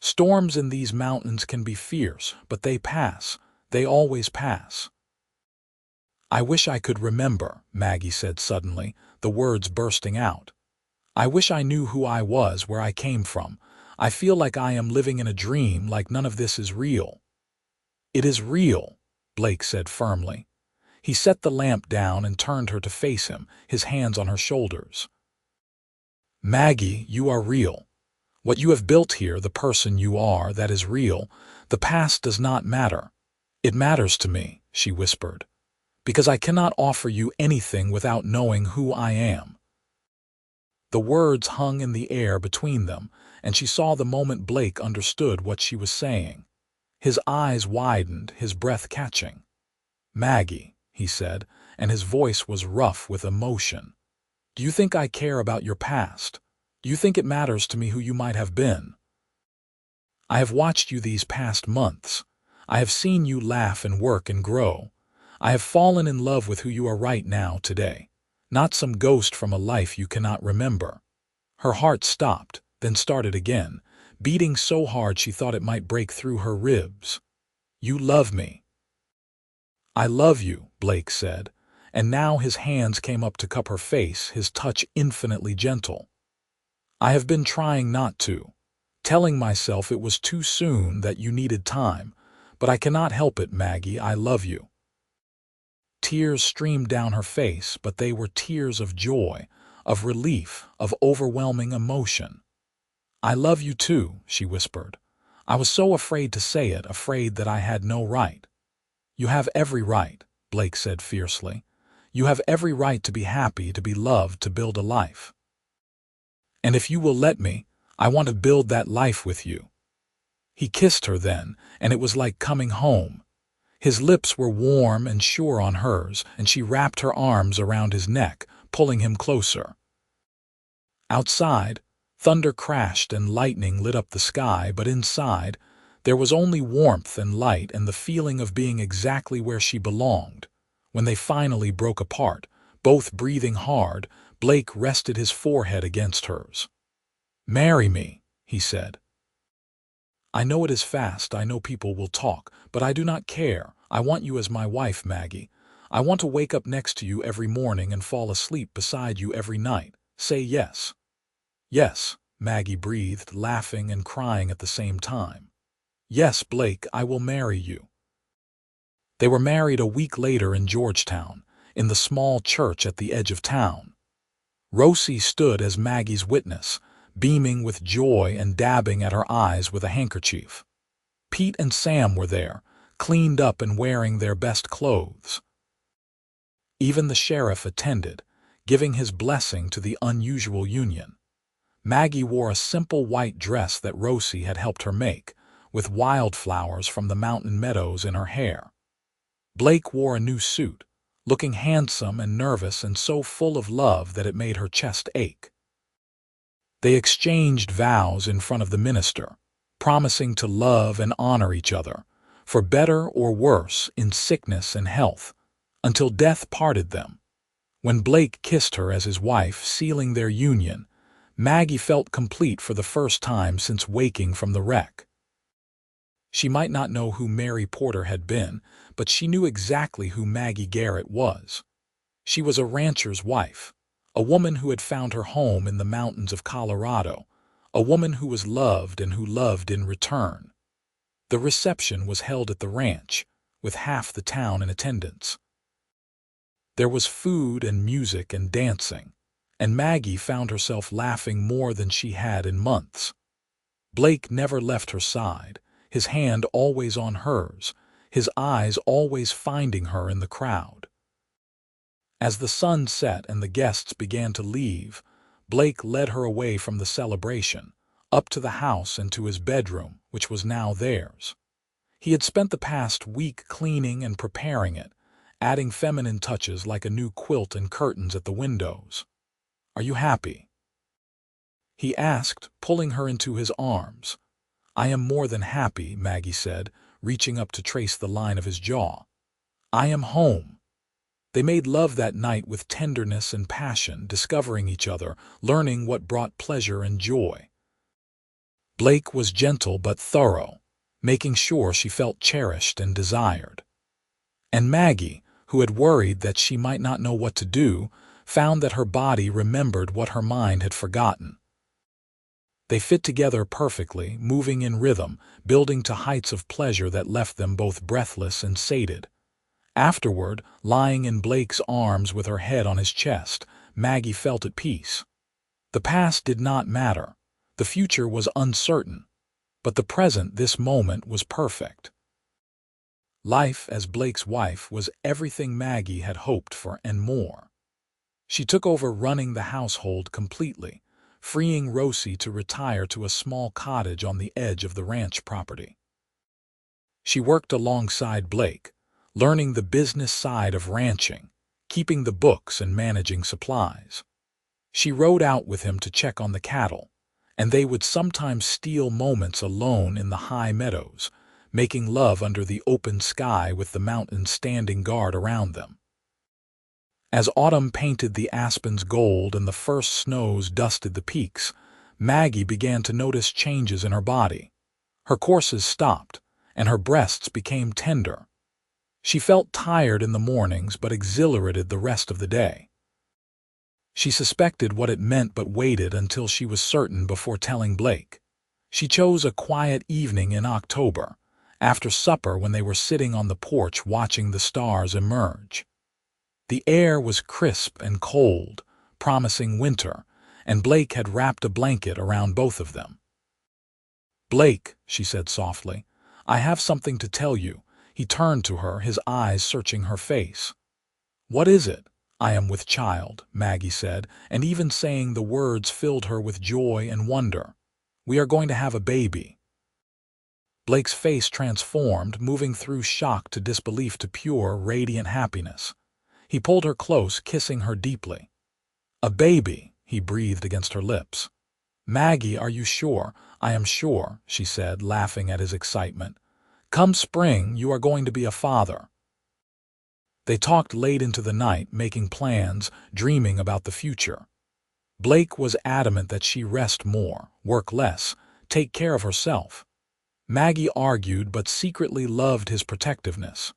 "Storms in these mountains can be fierce, but they pass. They always pass." "I wish I could remember," Maggie said suddenly, the words bursting out. "I wish I knew who I was, where I came from. I feel like I am living in a dream, like none of this is real." "It is real," Blake said firmly. He set the lamp down and turned her to face him, his hands on her shoulders. "Maggie, you are real. What you have built here, the person you are, that is real. The past does not matter." "It matters to me," she whispered, "because I cannot offer you anything without knowing who I am." The words hung in the air between them, and she saw the moment Blake understood what she was saying. His eyes widened, his breath catching. "Maggie," he said, and his voice was rough with emotion. "Do you think I care about your past? Do you think it matters to me who you might have been? I have watched you these past months. I have seen you laugh and work and grow. I have fallen in love with who you are right now today, not some ghost from a life you cannot remember." Her heart stopped, then started again, beating so hard she thought it might break through her ribs. "You love me." "I love you," Blake said, and now his hands came up to cup her face, his touch infinitely gentle. "I have been trying not to, telling myself it was too soon, that you needed time, but I cannot help it, Maggie, I love you." Tears streamed down her face, but they were tears of joy, of relief, of overwhelming emotion. "I love you too," she whispered. "I was so afraid to say it, afraid that I had no right." "You have every right," Blake said fiercely. "You have every right to be happy, to be loved, to build a life. And if you will let me, I want to build that life with you." He kissed her then, and it was like coming home. His lips were warm and sure on hers, and she wrapped her arms around his neck, pulling him closer. Outside, thunder crashed and lightning lit up the sky, but inside, there was only warmth and light and the feeling of being exactly where she belonged. When they finally broke apart, both breathing hard, Blake rested his forehead against hers. "Marry me," he said. "I know it is fast, I know people will talk, but I do not care. I want you as my wife, Maggie. I want to wake up next to you every morning and fall asleep beside you every night. Say yes." "Yes," Maggie breathed, laughing and crying at the same time. "Yes, Blake, I will marry you." They were married a week later in Georgetown, in the small church at the edge of town. Rosie stood as Maggie's witness, beaming with joy and dabbing at her eyes with a handkerchief. Pete and Sam were there, cleaned up and wearing their best clothes. Even the sheriff attended, giving his blessing to the unusual union. Maggie wore a simple white dress that Rosie had helped her make, with wildflowers from the mountain meadows in her hair. Blake wore a new suit, looking handsome and nervous and so full of love that it made her chest ache. They exchanged vows in front of the minister, promising to love and honor each other, for better or worse, in sickness and health, until death parted them. When Blake kissed her as his wife, sealing their union, Maggie felt complete for the first time since waking from the wreck. She might not know who Mary Porter had been, but she knew exactly who Maggie Garrett was. She was a rancher's wife, a woman who had found her home in the mountains of Colorado, a woman who was loved and who loved in return. The reception was held at the ranch, with half the town in attendance. There was food and music and dancing, and Maggie found herself laughing more than she had in months. Blake never left her side, his hand always on hers, his eyes always finding her in the crowd. As the sun set and the guests began to leave, Blake led her away from the celebration, up to the house and to his bedroom, which was now theirs. He had spent the past week cleaning and preparing it, adding feminine touches like a new quilt and curtains at the windows. "Are you happy?" he asked, pulling her into his arms. "I am more than happy," Maggie said, reaching up to trace the line of his jaw. "I am home." They made love that night with tenderness and passion, discovering each other, learning what brought pleasure and joy. Blake was gentle but thorough, making sure she felt cherished and desired. And Maggie, who had worried that she might not know what to do, found that her body remembered what her mind had forgotten. They fit together perfectly, moving in rhythm, building to heights of pleasure that left them both breathless and sated. Afterward, lying in Blake's arms with her head on his chest, Maggie felt at peace. The past did not matter. The future was uncertain. But the present, this moment, was perfect. Life as Blake's wife was everything Maggie had hoped for and more. She took over running the household completely, freeing Rosie to retire to a small cottage on the edge of the ranch property. She worked alongside Blake, learning the business side of ranching, keeping the books and managing supplies. She rode out with him to check on the cattle, and they would sometimes steal moments alone in the high meadows, making love under the open sky with the mountains standing guard around them. As autumn painted the aspens gold and the first snows dusted the peaks, Maggie began to notice changes in her body. Her courses stopped, and her breasts became tender. She felt tired in the mornings but exhilarated the rest of the day. She suspected what it meant but waited until she was certain before telling Blake. She chose a quiet evening in October, after supper when they were sitting on the porch watching the stars emerge. The air was crisp and cold, promising winter, and Blake had wrapped a blanket around both of them. "Blake," she said softly, "I have something to tell you." He turned to her, his eyes searching her face. "What is it?" "I am with child," Maggie said, and even saying the words filled her with joy and wonder. "We are going to have a baby." Blake's face transformed, moving through shock to disbelief to pure, radiant happiness. He pulled her close, kissing her deeply. "A baby," he breathed against her lips. "Maggie, are you sure?" "I am sure," she said, laughing at his excitement. "Come spring, you are going to be a father." They talked late into the night, making plans, dreaming about the future. Blake was adamant that she rest more, work less, take care of herself. Maggie argued but secretly loved his protectiveness.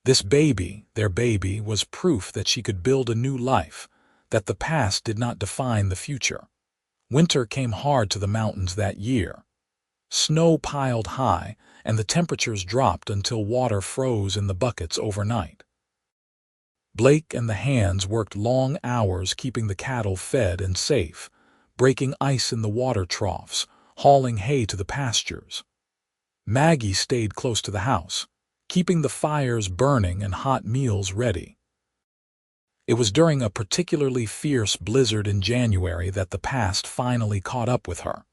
This baby, their baby, was proof that she could build a new life, that the past did not define the future. Winter came hard to the mountains that year. Snow piled high, and the temperatures dropped until water froze in the buckets overnight. Blake and the hands worked long hours keeping the cattle fed and safe, breaking ice in the water troughs, hauling hay to the pastures. Maggie stayed close to the house, keeping the fires burning and hot meals ready. It was during a particularly fierce blizzard in January that the past finally caught up with her.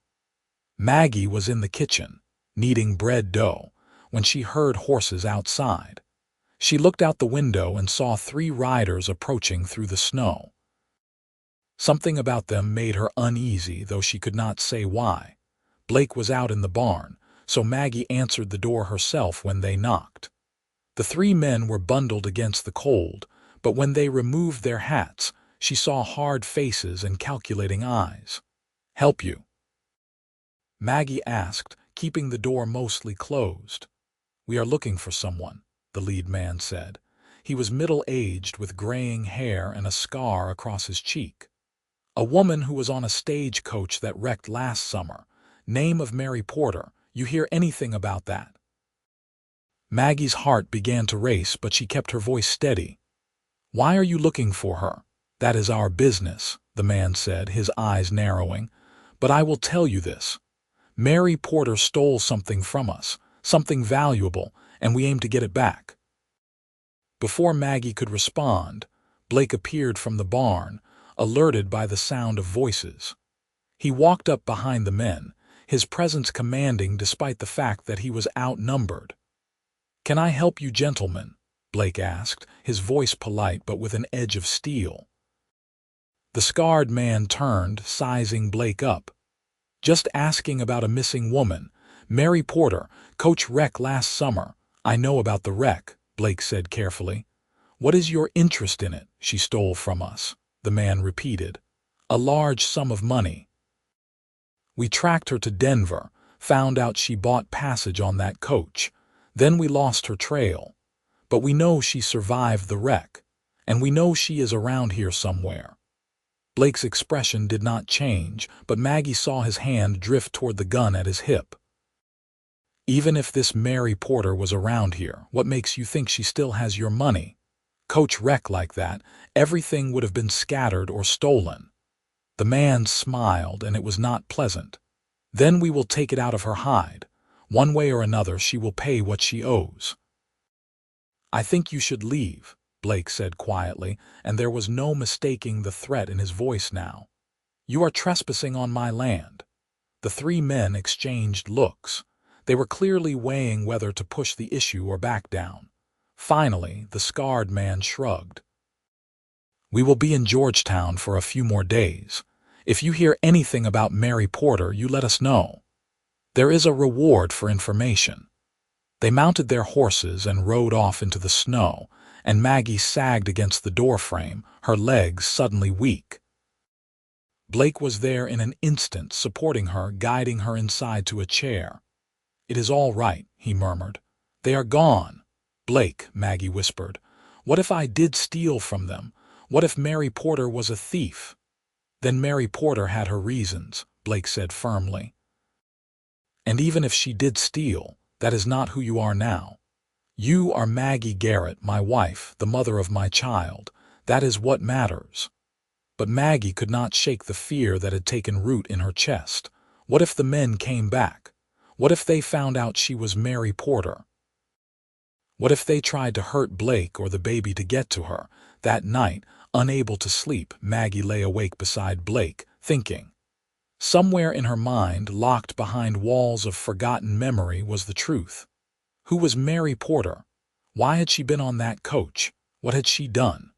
Maggie was in the kitchen, kneading bread dough, when she heard horses outside. She looked out the window and saw 3 riders approaching through the snow. Something about them made her uneasy, though she could not say why. Blake was out in the barn, so Maggie answered the door herself when they knocked. The 3 men were bundled against the cold, but when they removed their hats, she saw hard faces and calculating eyes. "Help you?" Maggie asked, keeping the door mostly closed. "We are looking for someone," the lead man said. He was middle-aged with graying hair and a scar across his cheek. "A woman who was on a stagecoach that wrecked last summer. Name of Mary Porter. You hear anything about that?" Maggie's heart began to race, but she kept her voice steady. "Why are you looking for her?" "That is our business," the man said, his eyes narrowing. "But I will tell you this. Mary Porter stole something from us, something valuable, and we aim to get it back." Before Maggie could respond, Blake appeared from the barn, alerted by the sound of voices. He walked up behind the men, his presence commanding despite the fact that he was outnumbered. "Can I help you, gentlemen?" Blake asked, his voice polite but with an edge of steel. The scarred man turned, sizing Blake up. "Just asking about a missing woman. Mary Porter, Coach wreck last summer. I know about the wreck," Blake said carefully. "What is your interest in it?" "She stole from us," the man repeated. "A large sum of money. We tracked her to Denver, found out she bought passage on that coach. Then we lost her trail. But we know she survived the wreck, and we know she is around here somewhere." Blake's expression did not change, but Maggie saw his hand drift toward the gun at his hip. "Even if this Mary Porter was around here, what makes you think she still has your money? Coach wreck like that, everything would have been scattered or stolen." The man smiled, and it was not pleasant. "Then we will take it out of her hide. One way or another she will pay what she owes." "I think you should leave," Blake said quietly, and there was no mistaking the threat in his voice now. "You are trespassing on my land." The three men exchanged looks. They were clearly weighing whether to push the issue or back down. Finally, the scarred man shrugged. "We will be in Georgetown for a few more days. If you hear anything about Mary Porter, you let us know. There is a reward for information." They mounted their horses and rode off into the snow, and Maggie sagged against the doorframe, her legs suddenly weak. Blake was there in an instant, supporting her, guiding her inside to a chair. "It is all right," he murmured. "They are gone." "Blake," Maggie whispered, "what if I did steal from them? What if Mary Porter was a thief?" "Then Mary Porter had her reasons," Blake said firmly. "And even if she did steal, that is not who you are now. You are Maggie Garrett, my wife, the mother of my child. That is what matters." But Maggie could not shake the fear that had taken root in her chest. What if the men came back? What if they found out she was Mary Porter? What if they tried to hurt Blake or the baby to get to her? That night, unable to sleep, Maggie lay awake beside Blake, thinking. Somewhere in her mind, locked behind walls of forgotten memory, was the truth. Who was Mary Porter? Why had she been on that coach? What had she done?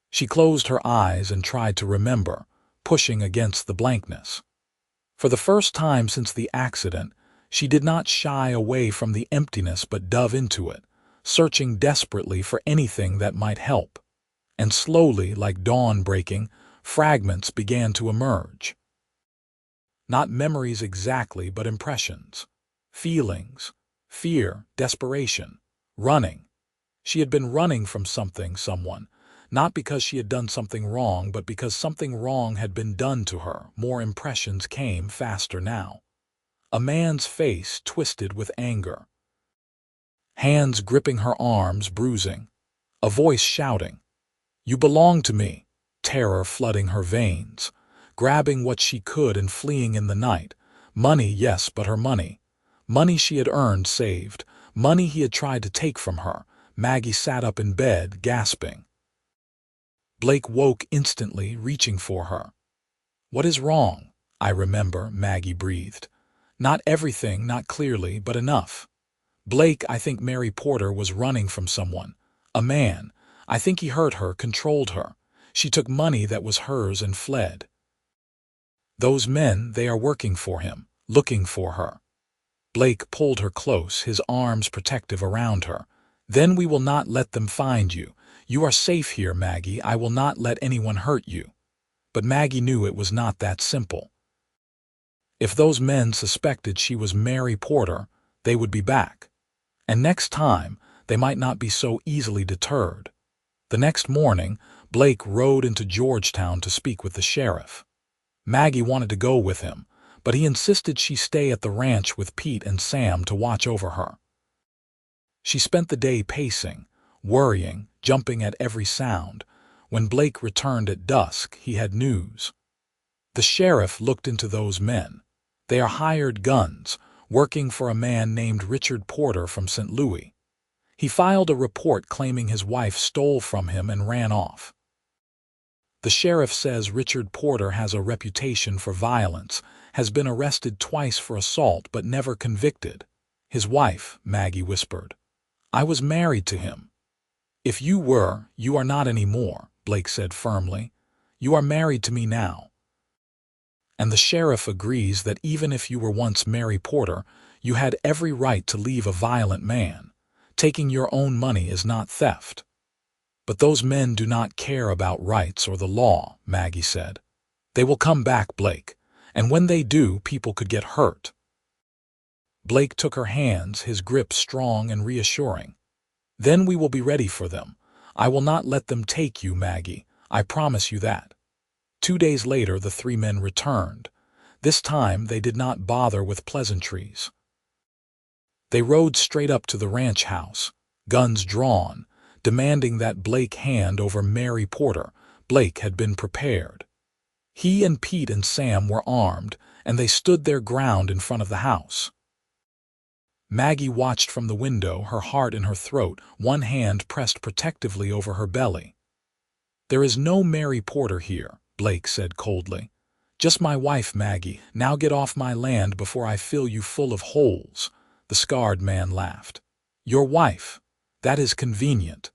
She closed her eyes and tried to remember, pushing against the blankness. For the first time since the accident, she did not shy away from the emptiness but dove into it, searching desperately for anything that might help. And slowly, like dawn breaking, fragments began to emerge. Not memories exactly, but impressions. Feelings. Fear, desperation. Running. She had been running from something, someone. Not because she had done something wrong, but because something wrong had been done to her. More impressions came faster now. A man's face twisted with anger. Hands gripping her arms, bruising. A voice shouting, "You belong to me." Terror flooding her veins. Grabbing what she could and fleeing in the night. Money, yes, but her money. Money she had earned, saved. Money he had tried to take from her. Maggie sat up in bed, gasping. Blake woke instantly, reaching for her. "What is wrong?" "I remember," Maggie breathed. "Not everything, not clearly, but enough. Blake, I think Mary Porter was running from someone. A man. I think he hurt her, controlled her. She took money that was hers and fled. Those men, they are working for him, looking for her." Blake pulled her close, his arms protective around her. "Then we will not let them find you. You are safe here, Maggie. I will not let anyone hurt you." But Maggie knew it was not that simple. If those men suspected she was Mary Porter, they would be back. And next time, they might not be so easily deterred. The next morning, Blake rode into Georgetown to speak with the sheriff. Maggie wanted to go with him, but he insisted she stay at the ranch with Pete and Sam to watch over her. She spent the day pacing, worrying, jumping at every sound. When Blake returned at dusk, he had news. The sheriff looked into those men. They are hired guns, working for a man named Richard Porter from St. Louis. He filed a report claiming his wife stole from him and ran off. The sheriff says Richard Porter has a reputation for violence, has been arrested twice for assault but never convicted. His wife, Maggie whispered. "I was married to him." If you were, you are not anymore, Blake said firmly. You are married to me now. And the sheriff agrees that even if you were once Mary Porter, you had every right to leave a violent man. Taking your own money is not theft. But those men do not care about rights or the law, Maggie said. They will come back, Blake, and when they do, people could get hurt. Blake took her hands, his grip strong and reassuring. Then we will be ready for them. I will not let them take you, Maggie. I promise you that. 2 days later, the 3 men returned. This time, they did not bother with pleasantries. They rode straight up to the ranch house, guns drawn, demanding that Blake hand over Mary Porter. Blake had been prepared. He and Pete and Sam were armed, and they stood their ground in front of the house. Maggie watched from the window, her heart in her throat, one hand pressed protectively over her belly. There is no Mary Porter here, Blake said coldly. Just my wife, Maggie. Now get off my land before I fill you full of holes. The scarred man laughed. Your wife? That is convenient.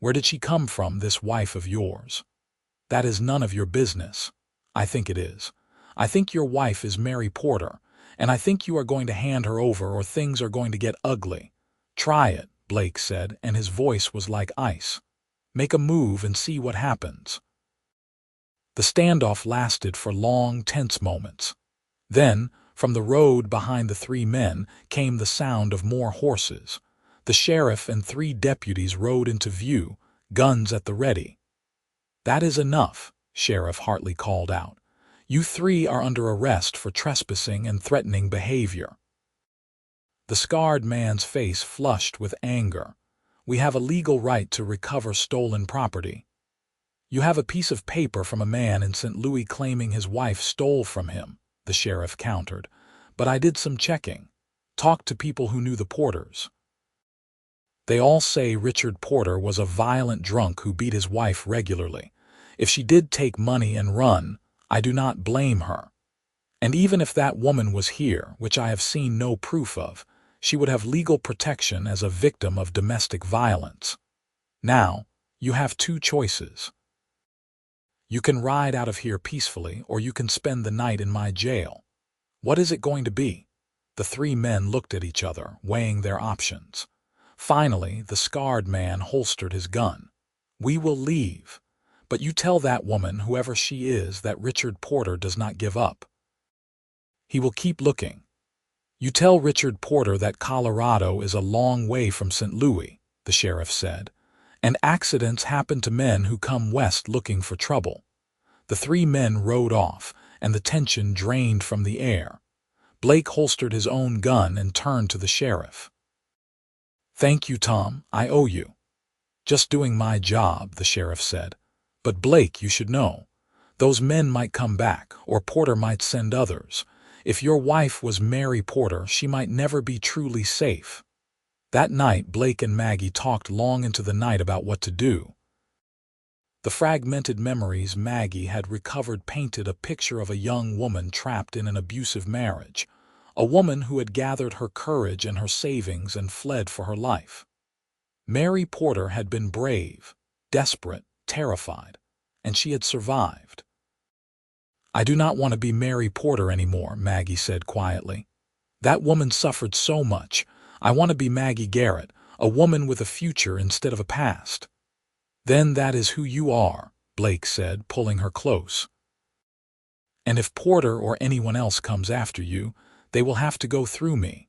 Where did she come from, this wife of yours? That is none of your business. I think it is. I think your wife is Mary Porter, and I think you are going to hand her over or things are going to get ugly. Try it, Blake said, and his voice was like ice. Make a move and see what happens. The standoff lasted for long, tense moments. Then, from the road behind the 3 men, came the sound of more horses. The sheriff and 3 deputies rode into view, guns at the ready. That is enough, Sheriff Hartley called out. You 3 are under arrest for trespassing and threatening behavior. The scarred man's face flushed with anger. We have a legal right to recover stolen property. You have a piece of paper from a man in St. Louis claiming his wife stole from him, the sheriff countered. But I did some checking. Talked to people who knew the Porters. They all say Richard Porter was a violent drunk who beat his wife regularly. If she did take money and run, I do not blame her. And even if that woman was here, which I have seen no proof of, she would have legal protection as a victim of domestic violence. Now, you have 2 choices. You can ride out of here peacefully, or you can spend the night in my jail. What is it going to be? The 3 men looked at each other, weighing their options. Finally, the scarred man holstered his gun. We will leave. But you tell that woman, whoever she is, that Richard Porter does not give up. He will keep looking. You tell Richard Porter that Colorado is a long way from St. Louis, the sheriff said, and accidents happen to men who come west looking for trouble. The 3 men rode off, and the tension drained from the air. Blake holstered his own gun and turned to the sheriff. Thank you, Tom. I owe you. Just doing my job, the sheriff said. But Blake, you should know. Those men might come back, or Porter might send others. If your wife was Mary Porter, she might never be truly safe. That night, Blake and Maggie talked long into the night about what to do. The fragmented memories Maggie had recovered painted a picture of a young woman trapped in an abusive marriage, a woman who had gathered her courage and her savings and fled for her life. Mary Porter had been brave, desperate, terrified, and she had survived. I do not want to be Mary Porter anymore, Maggie said quietly. That woman suffered so much. I want to be Maggie Garrett, a woman with a future instead of a past. Then that is who you are, Blake said, pulling her close. And if Porter or anyone else comes after you, they will have to go through me.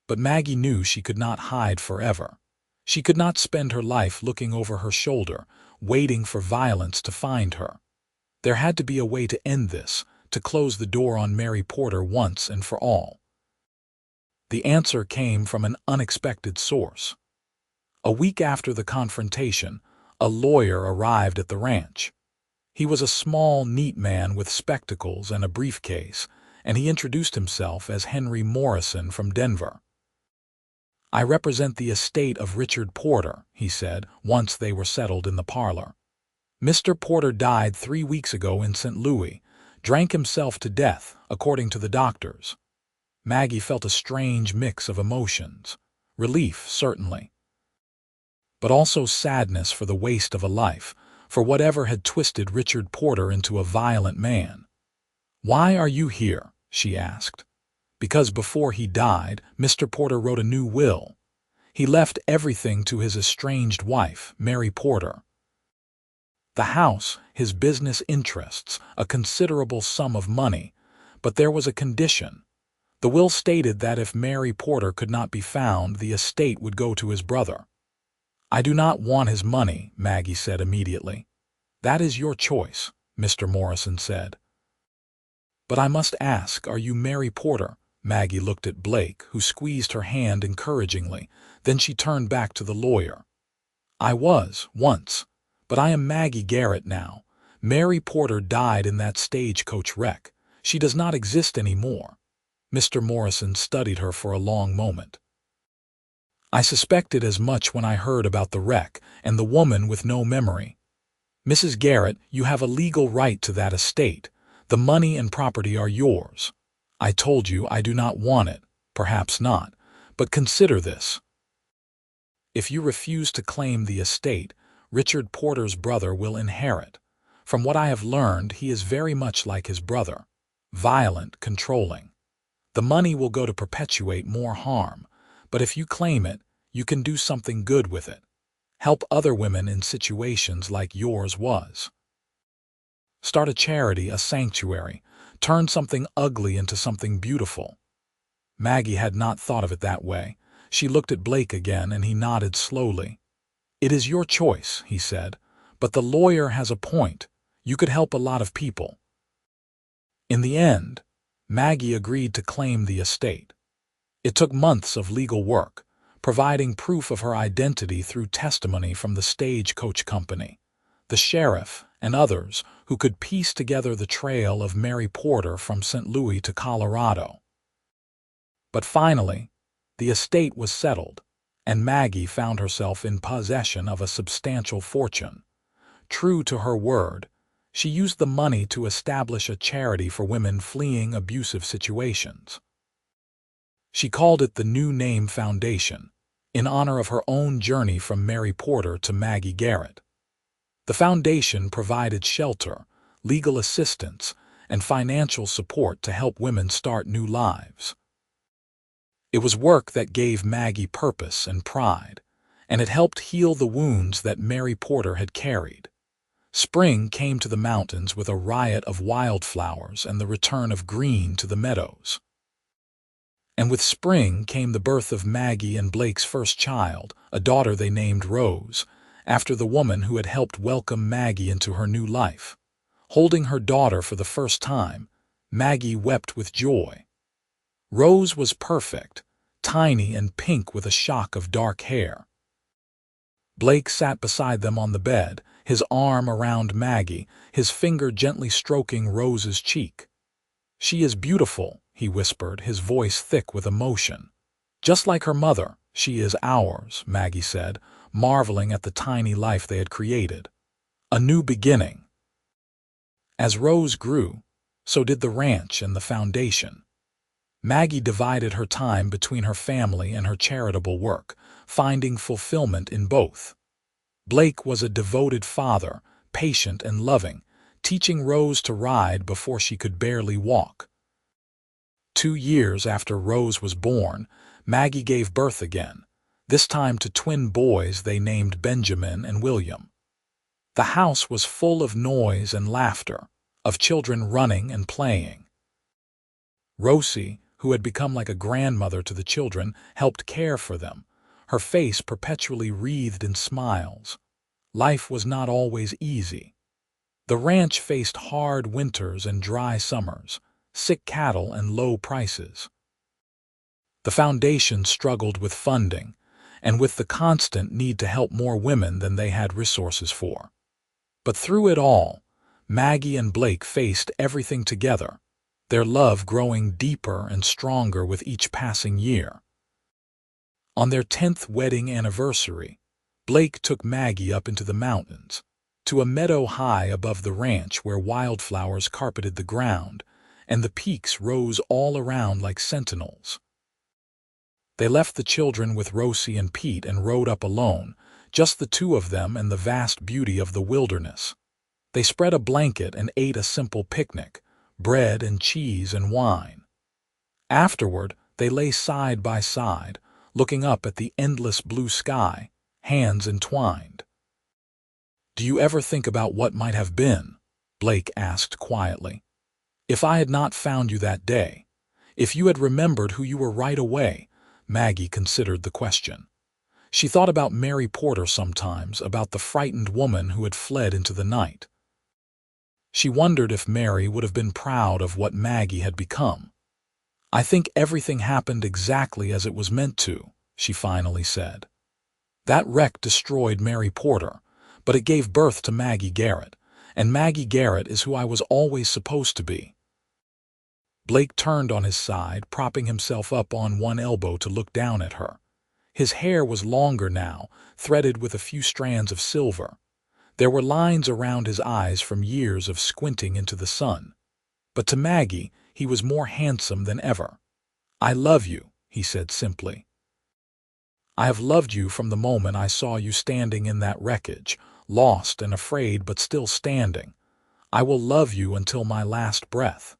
But Maggie knew she could not hide forever. She could not spend her life looking over her shoulder, waiting for violence to find her. There had to be a way to end this, to close the door on Mary Porter once and for all. The answer came from an unexpected source. A week after the confrontation, a lawyer arrived at the ranch. He was a small, neat man with spectacles and a briefcase, and he introduced himself as Henry Morrison from Denver. I represent the estate of Richard Porter, he said, once they were settled in the parlor. Mr. Porter died 3 weeks ago in St. Louis, drank himself to death, according to the doctors. Maggie felt a strange mix of emotions. Relief, certainly. but also sadness for the waste of a life, for whatever had twisted Richard Porter into a violent man. "Why are you here?" she asked. "Because before he died, Mr. Porter wrote a new will. He left everything to his estranged wife, Mary Porter. The house, his business interests, a considerable sum of money, but there was a condition. The will stated that if Mary Porter could not be found, the estate would go to his brother." "I do not want his money," Maggie said immediately. "That is your choice," Mr. Morrison said. "But I must ask, are you Mary Porter?" Maggie looked at Blake, who squeezed her hand encouragingly. Then she turned back to the lawyer. "I was, once, but I am Maggie Garrett now. Mary Porter died in that stagecoach wreck. She does not exist anymore." Mr. Morrison studied her for a long moment. "I suspected as much when I heard about the wreck and the woman with no memory. Mrs. Garrett, you have a legal right to that estate. The money and property are yours. I told you I do not want it, perhaps not, but consider this. If you refuse to claim the estate, Richard Porter's brother will inherit. From what I have learned, he is very much like his brother, violent, controlling. The money will go to perpetuate more harm, but if you claim it, you can do something good with it. Help other women in situations like yours was. Start a charity, a sanctuary. Turn something ugly into something beautiful." Maggie had not thought of it that way. She looked at Blake again, and he nodded slowly. "It is your choice," he said, "but the lawyer has a point. You could help a lot of people." In the end, Maggie agreed to claim the estate. It took months of legal work, providing proof of her identity through testimony from the stagecoach company, the sheriff, and others who could piece together the trail of Mary Porter from St. Louis to Colorado. But finally, the estate was settled, and Maggie found herself in possession of a substantial fortune. True to her word, she used the money to establish a charity for women fleeing abusive situations. She called it the New Name Foundation, in honor of her own journey from Mary Porter to Maggie Garrett. The foundation provided shelter, legal assistance, and financial support to help women start new lives. It was work that gave Maggie purpose and pride, and it helped heal the wounds that Mary Porter had carried. Spring came to the mountains with a riot of wildflowers and the return of green to the meadows. And with spring came the birth of Maggie and Blake's first child, a daughter they named Rose, after the woman who had helped welcome Maggie into her new life. Holding her daughter for the first time, Maggie wept with joy. Rose was perfect, tiny and pink with a shock of dark hair. Blake sat beside them on the bed, his arm around Maggie, his finger gently stroking Rose's cheek. "She is beautiful," he whispered, his voice thick with emotion. "Just like her mother, she is ours," Maggie said, marveling at the tiny life they had created. A new beginning. As Rose grew, so did the ranch and the foundation. Maggie divided her time between her family and her charitable work, finding fulfillment in both. Blake was a devoted father, patient and loving, teaching Rose to ride before she could barely walk. 2 years after Rose was born, Maggie gave birth again, this time to twin boys they named Benjamin and William. The house was full of noise and laughter, of children running and playing. Rosie, who had become like a grandmother to the children, helped care for them, her face perpetually wreathed in smiles. Life was not always easy. The ranch faced hard winters and dry summers, sick cattle and low prices. The foundation struggled with funding, and with the constant need to help more women than they had resources for. But through it all, Maggie and Blake faced everything together, their love growing deeper and stronger with each passing year. On their 10th wedding anniversary, Blake took Maggie up into the mountains, to a meadow high above the ranch where wildflowers carpeted the ground, and the peaks rose all around like sentinels. They left the children with Rosie and Pete and rode up alone, just the two of them and the vast beauty of the wilderness. They spread a blanket and ate a simple picnic, bread and cheese and wine. Afterward, they lay side by side, looking up at the endless blue sky, hands entwined. "Do you ever think about what might have been?" Blake asked quietly. "If I had not found you that day, if you had remembered who you were right away." Maggie considered the question. She thought about Mary Porter sometimes, about the frightened woman who had fled into the night. She wondered if Mary would have been proud of what Maggie had become. "I think everything happened exactly as it was meant to," she finally said. "That wreck destroyed Mary Porter, but it gave birth to Maggie Garrett, and Maggie Garrett is who I was always supposed to be." Blake turned on his side, propping himself up on one elbow to look down at her. His hair was longer now, threaded with a few strands of silver. There were lines around his eyes from years of squinting into the sun. But to Maggie, he was more handsome than ever. "I love you," he said simply. "I have loved you from the moment I saw you standing in that wreckage, lost and afraid but still standing. I will love you until my last breath."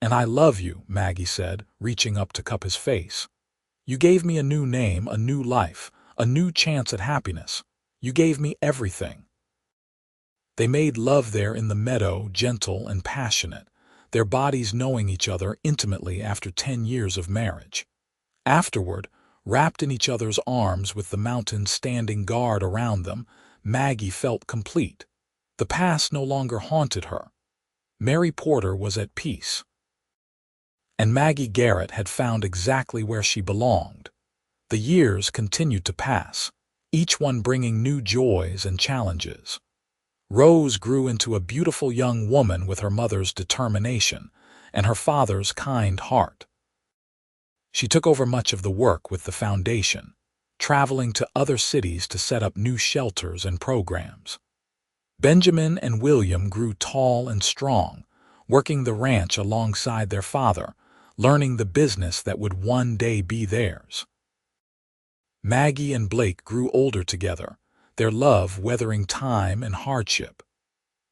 "And I love you," Maggie said, reaching up to cup his face. "You gave me a new name, a new life, a new chance at happiness. You gave me everything." They made love there in the meadow, gentle and passionate, their bodies knowing each other intimately after 10 years of marriage. Afterward, wrapped in each other's arms with the mountains standing guard around them, Maggie felt complete. The past no longer haunted her. Mary Porter was at peace. And Maggie Garrett had found exactly where she belonged. The years continued to pass, each one bringing new joys and challenges. Rose grew into a beautiful young woman with her mother's determination and her father's kind heart. She took over much of the work with the foundation, traveling to other cities to set up new shelters and programs. Benjamin and William grew tall and strong, working the ranch alongside their father, learning the business that would one day be theirs. Maggie and Blake grew older together, their love weathering time and hardship.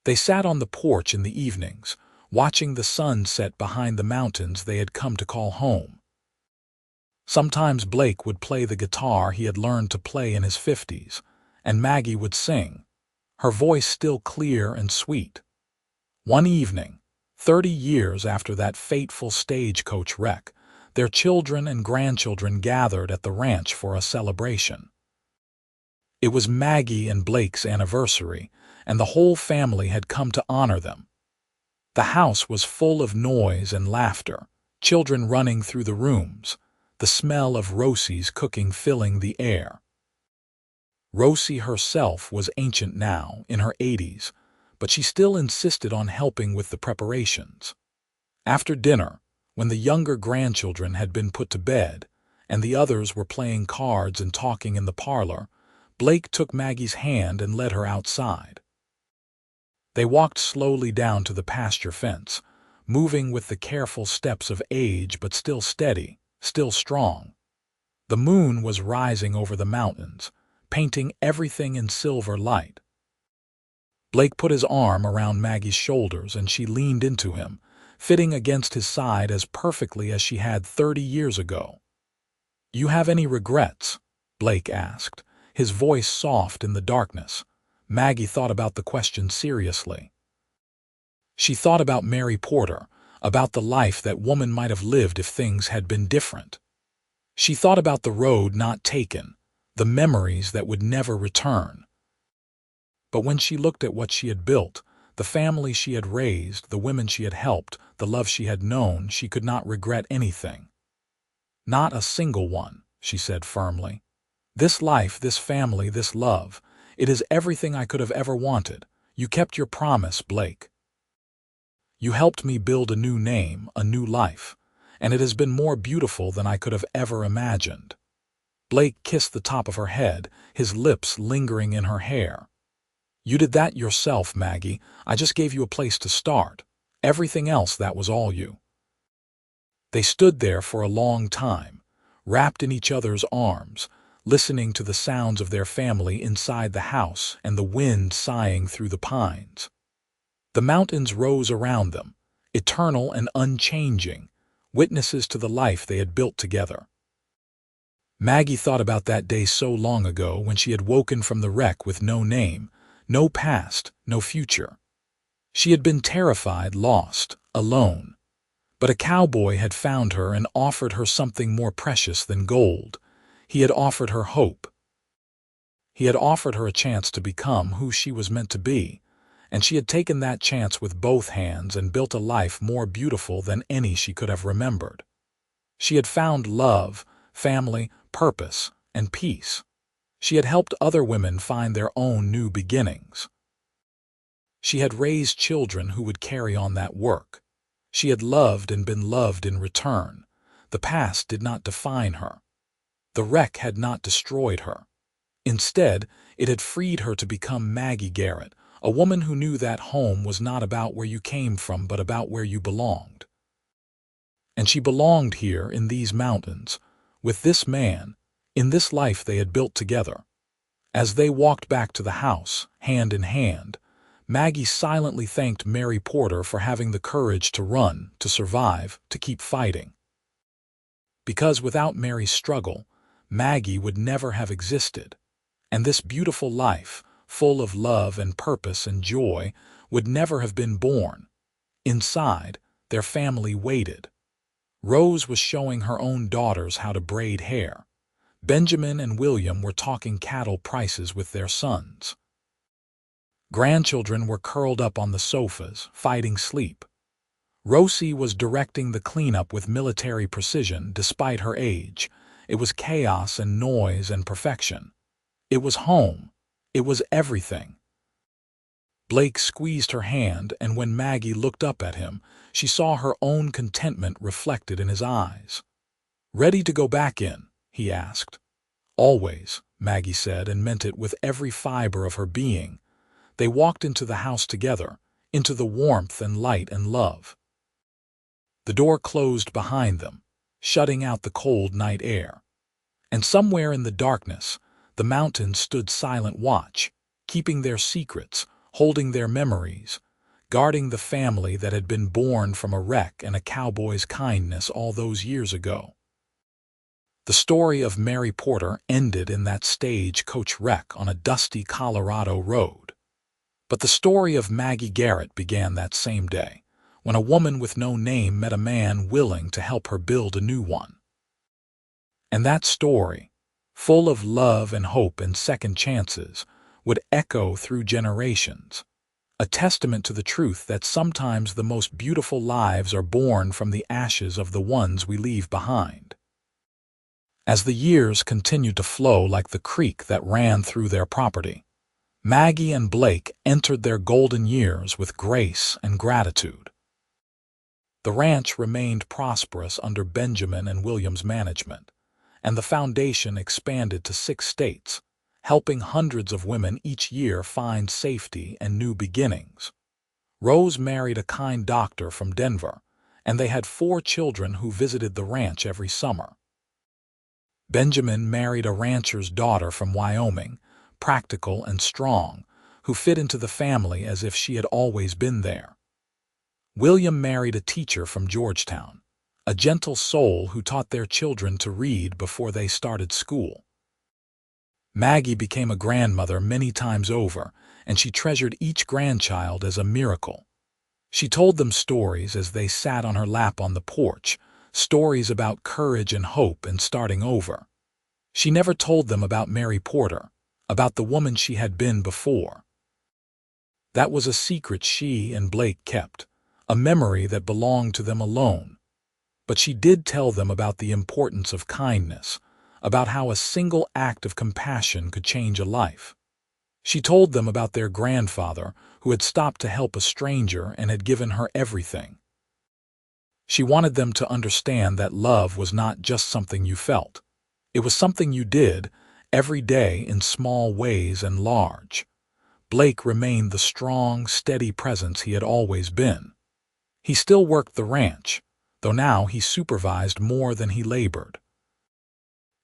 They sat on the porch in the evenings, watching the sun set behind the mountains they had come to call home. Sometimes Blake would play the guitar he had learned to play in his 50s, and Maggie would sing, her voice still clear and sweet. One evening, 30 years after that fateful stagecoach wreck, their children and grandchildren gathered at the ranch for a celebration. It was Maggie and Blake's anniversary, and the whole family had come to honor them. The house was full of noise and laughter, children running through the rooms, the smell of Rosie's cooking filling the air. Rosie herself was ancient now, in her 80s, but she still insisted on helping with the preparations. After dinner, when the younger grandchildren had been put to bed, and the others were playing cards and talking in the parlor, Blake took Maggie's hand and led her outside. They walked slowly down to the pasture fence, moving with the careful steps of age but still steady, still strong. The moon was rising over the mountains, painting everything in silver light. Blake put his arm around Maggie's shoulders and she leaned into him, fitting against his side as perfectly as she had 30 years ago. "You have any regrets?" Blake asked, his voice soft in the darkness. Maggie thought about the question seriously. She thought about Mary Porter, about the life that woman might have lived if things had been different. She thought about the road not taken, the memories that would never return. But when she looked at what she had built, the family she had raised, the women she had helped, the love she had known, she could not regret anything. "Not a single one," she said firmly. "This life, this family, this love, it is everything I could have ever wanted. You kept your promise, Blake. You helped me build a new name, a new life, and it has been more beautiful than I could have ever imagined." Blake kissed the top of her head, his lips lingering in her hair. "You did that yourself, Maggie. I just gave you a place to start. Everything else, that was all you." They stood there for a long time, wrapped in each other's arms, listening to the sounds of their family inside the house and the wind sighing through the pines. The mountains rose around them, eternal and unchanging, witnesses to the life they had built together. Maggie thought about that day so long ago when she had woken from the wreck with no name, no past, no future. She had been terrified, lost, alone. But a cowboy had found her and offered her something more precious than gold. He had offered her hope. He had offered her a chance to become who she was meant to be, and she had taken that chance with both hands and built a life more beautiful than any she could have remembered. She had found love, family, purpose, and peace. She had helped other women find their own new beginnings. She had raised children who would carry on that work. She had loved and been loved in return. The past did not define her. The wreck had not destroyed her. Instead, it had freed her to become Maggie Garrett, a woman who knew that home was not about where you came from but about where you belonged. And she belonged here in these mountains, with this man, in this life they had built together. As they walked back to the house, hand in hand, Maggie silently thanked Mary Porter for having the courage to run, to survive, to keep fighting. Because without Mary's struggle, Maggie would never have existed, and this beautiful life, full of love and purpose and joy, would never have been born. Inside, their family waited. Rose was showing her own daughters how to braid hair. Benjamin and William were talking cattle prices with their sons. Grandchildren were curled up on the sofas, fighting sleep. Rosie was directing the cleanup with military precision despite her age. It was chaos and noise and perfection. It was home. It was everything. Blake squeezed her hand, and when Maggie looked up at him, she saw her own contentment reflected in his eyes. "Ready to go back in?" he asked. "Always," Maggie said, and meant it with every fiber of her being. They walked into the house together, into the warmth and light and love. The door closed behind them, shutting out the cold night air. And somewhere in the darkness, the mountains stood silent watch, keeping their secrets, holding their memories, guarding the family that had been born from a wreck and a cowboy's kindness all those years ago. The story of Mary Porter ended in that stagecoach wreck on a dusty Colorado road. But the story of Maggie Garrett began that same day, when a woman with no name met a man willing to help her build a new one. And that story, full of love and hope and second chances, would echo through generations, a testament to the truth that sometimes the most beautiful lives are born from the ashes of the ones we leave behind. As the years continued to flow like the creek that ran through their property, Maggie and Blake entered their golden years with grace and gratitude. The ranch remained prosperous under Benjamin and William's management, and the foundation expanded to 6 states, helping hundreds of women each year find safety and new beginnings. Rose married a kind doctor from Denver, and they had 4 children who visited the ranch every summer. Benjamin married a rancher's daughter from Wyoming, practical and strong, who fit into the family as if she had always been there. William married a teacher from Georgetown, a gentle soul who taught their children to read before they started school. Maggie became a grandmother many times over, and she treasured each grandchild as a miracle. She told them stories as they sat on her lap on the porch, stories about courage and hope and starting over. She never told them about Mary Porter, about the woman she had been before. That was a secret she and Blake kept, a memory that belonged to them alone. But she did tell them about the importance of kindness, about how a single act of compassion could change a life. She told them about their grandfather who had stopped to help a stranger and had given her everything. She wanted them to understand that love was not just something you felt. It was something you did every day in small ways and large. Blake remained the strong, steady presence he had always been. He still worked the ranch, though now he supervised more than he labored.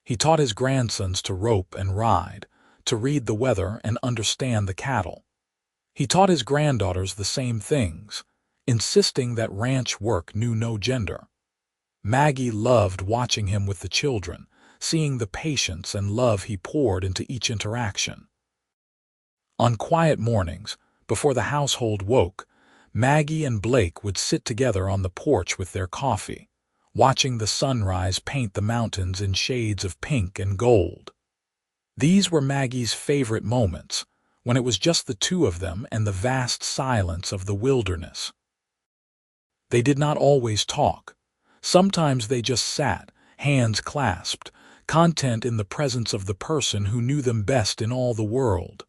He taught his grandsons to rope and ride, to read the weather and understand the cattle. He taught his granddaughters the same things, insisting that ranch work knew no gender. Maggie loved watching him with the children, seeing the patience and love he poured into each interaction. On quiet mornings, before the household woke, Maggie and Blake would sit together on the porch with their coffee, watching the sunrise paint the mountains in shades of pink and gold. These were Maggie's favorite moments, when it was just the two of them and the vast silence of the wilderness. They did not always talk. Sometimes they just sat, hands clasped, content in the presence of the person who knew them best in all the world.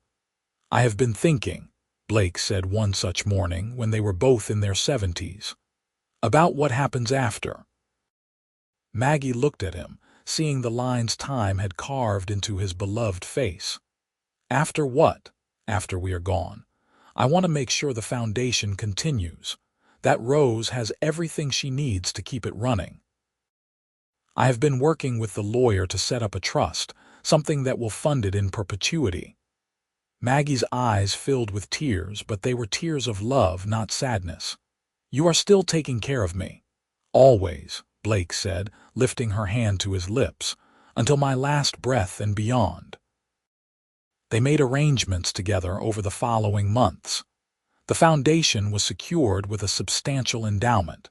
"I have been thinking," Blake said one such morning when they were both in their 70s, "about what happens after." Maggie looked at him, seeing the lines time had carved into his beloved face. "After what? After we are gone. I want to make sure the foundation continues. That Rose has everything she needs to keep it running. I have been working with the lawyer to set up a trust, something that will fund it in perpetuity." Maggie's eyes filled with tears, but they were tears of love, not sadness. "You are still taking care of me." "Always," Blake said, lifting her hand to his lips, "until my last breath and beyond." They made arrangements together over the following months. The foundation was secured with a substantial endowment.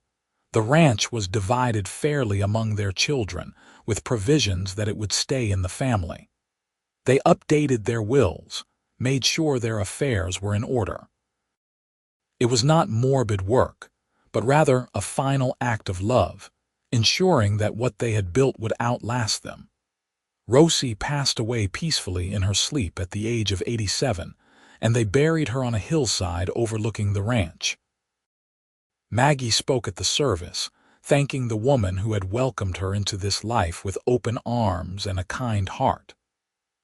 The ranch was divided fairly among their children, with provisions that it would stay in the family. They updated their wills, made sure their affairs were in order. It was not morbid work, but rather a final act of love, ensuring that what they had built would outlast them. Rosie passed away peacefully in her sleep at the age of 87, and they buried her on a hillside overlooking the ranch. Maggie spoke at the service, thanking the woman who had welcomed her into this life with open arms and a kind heart.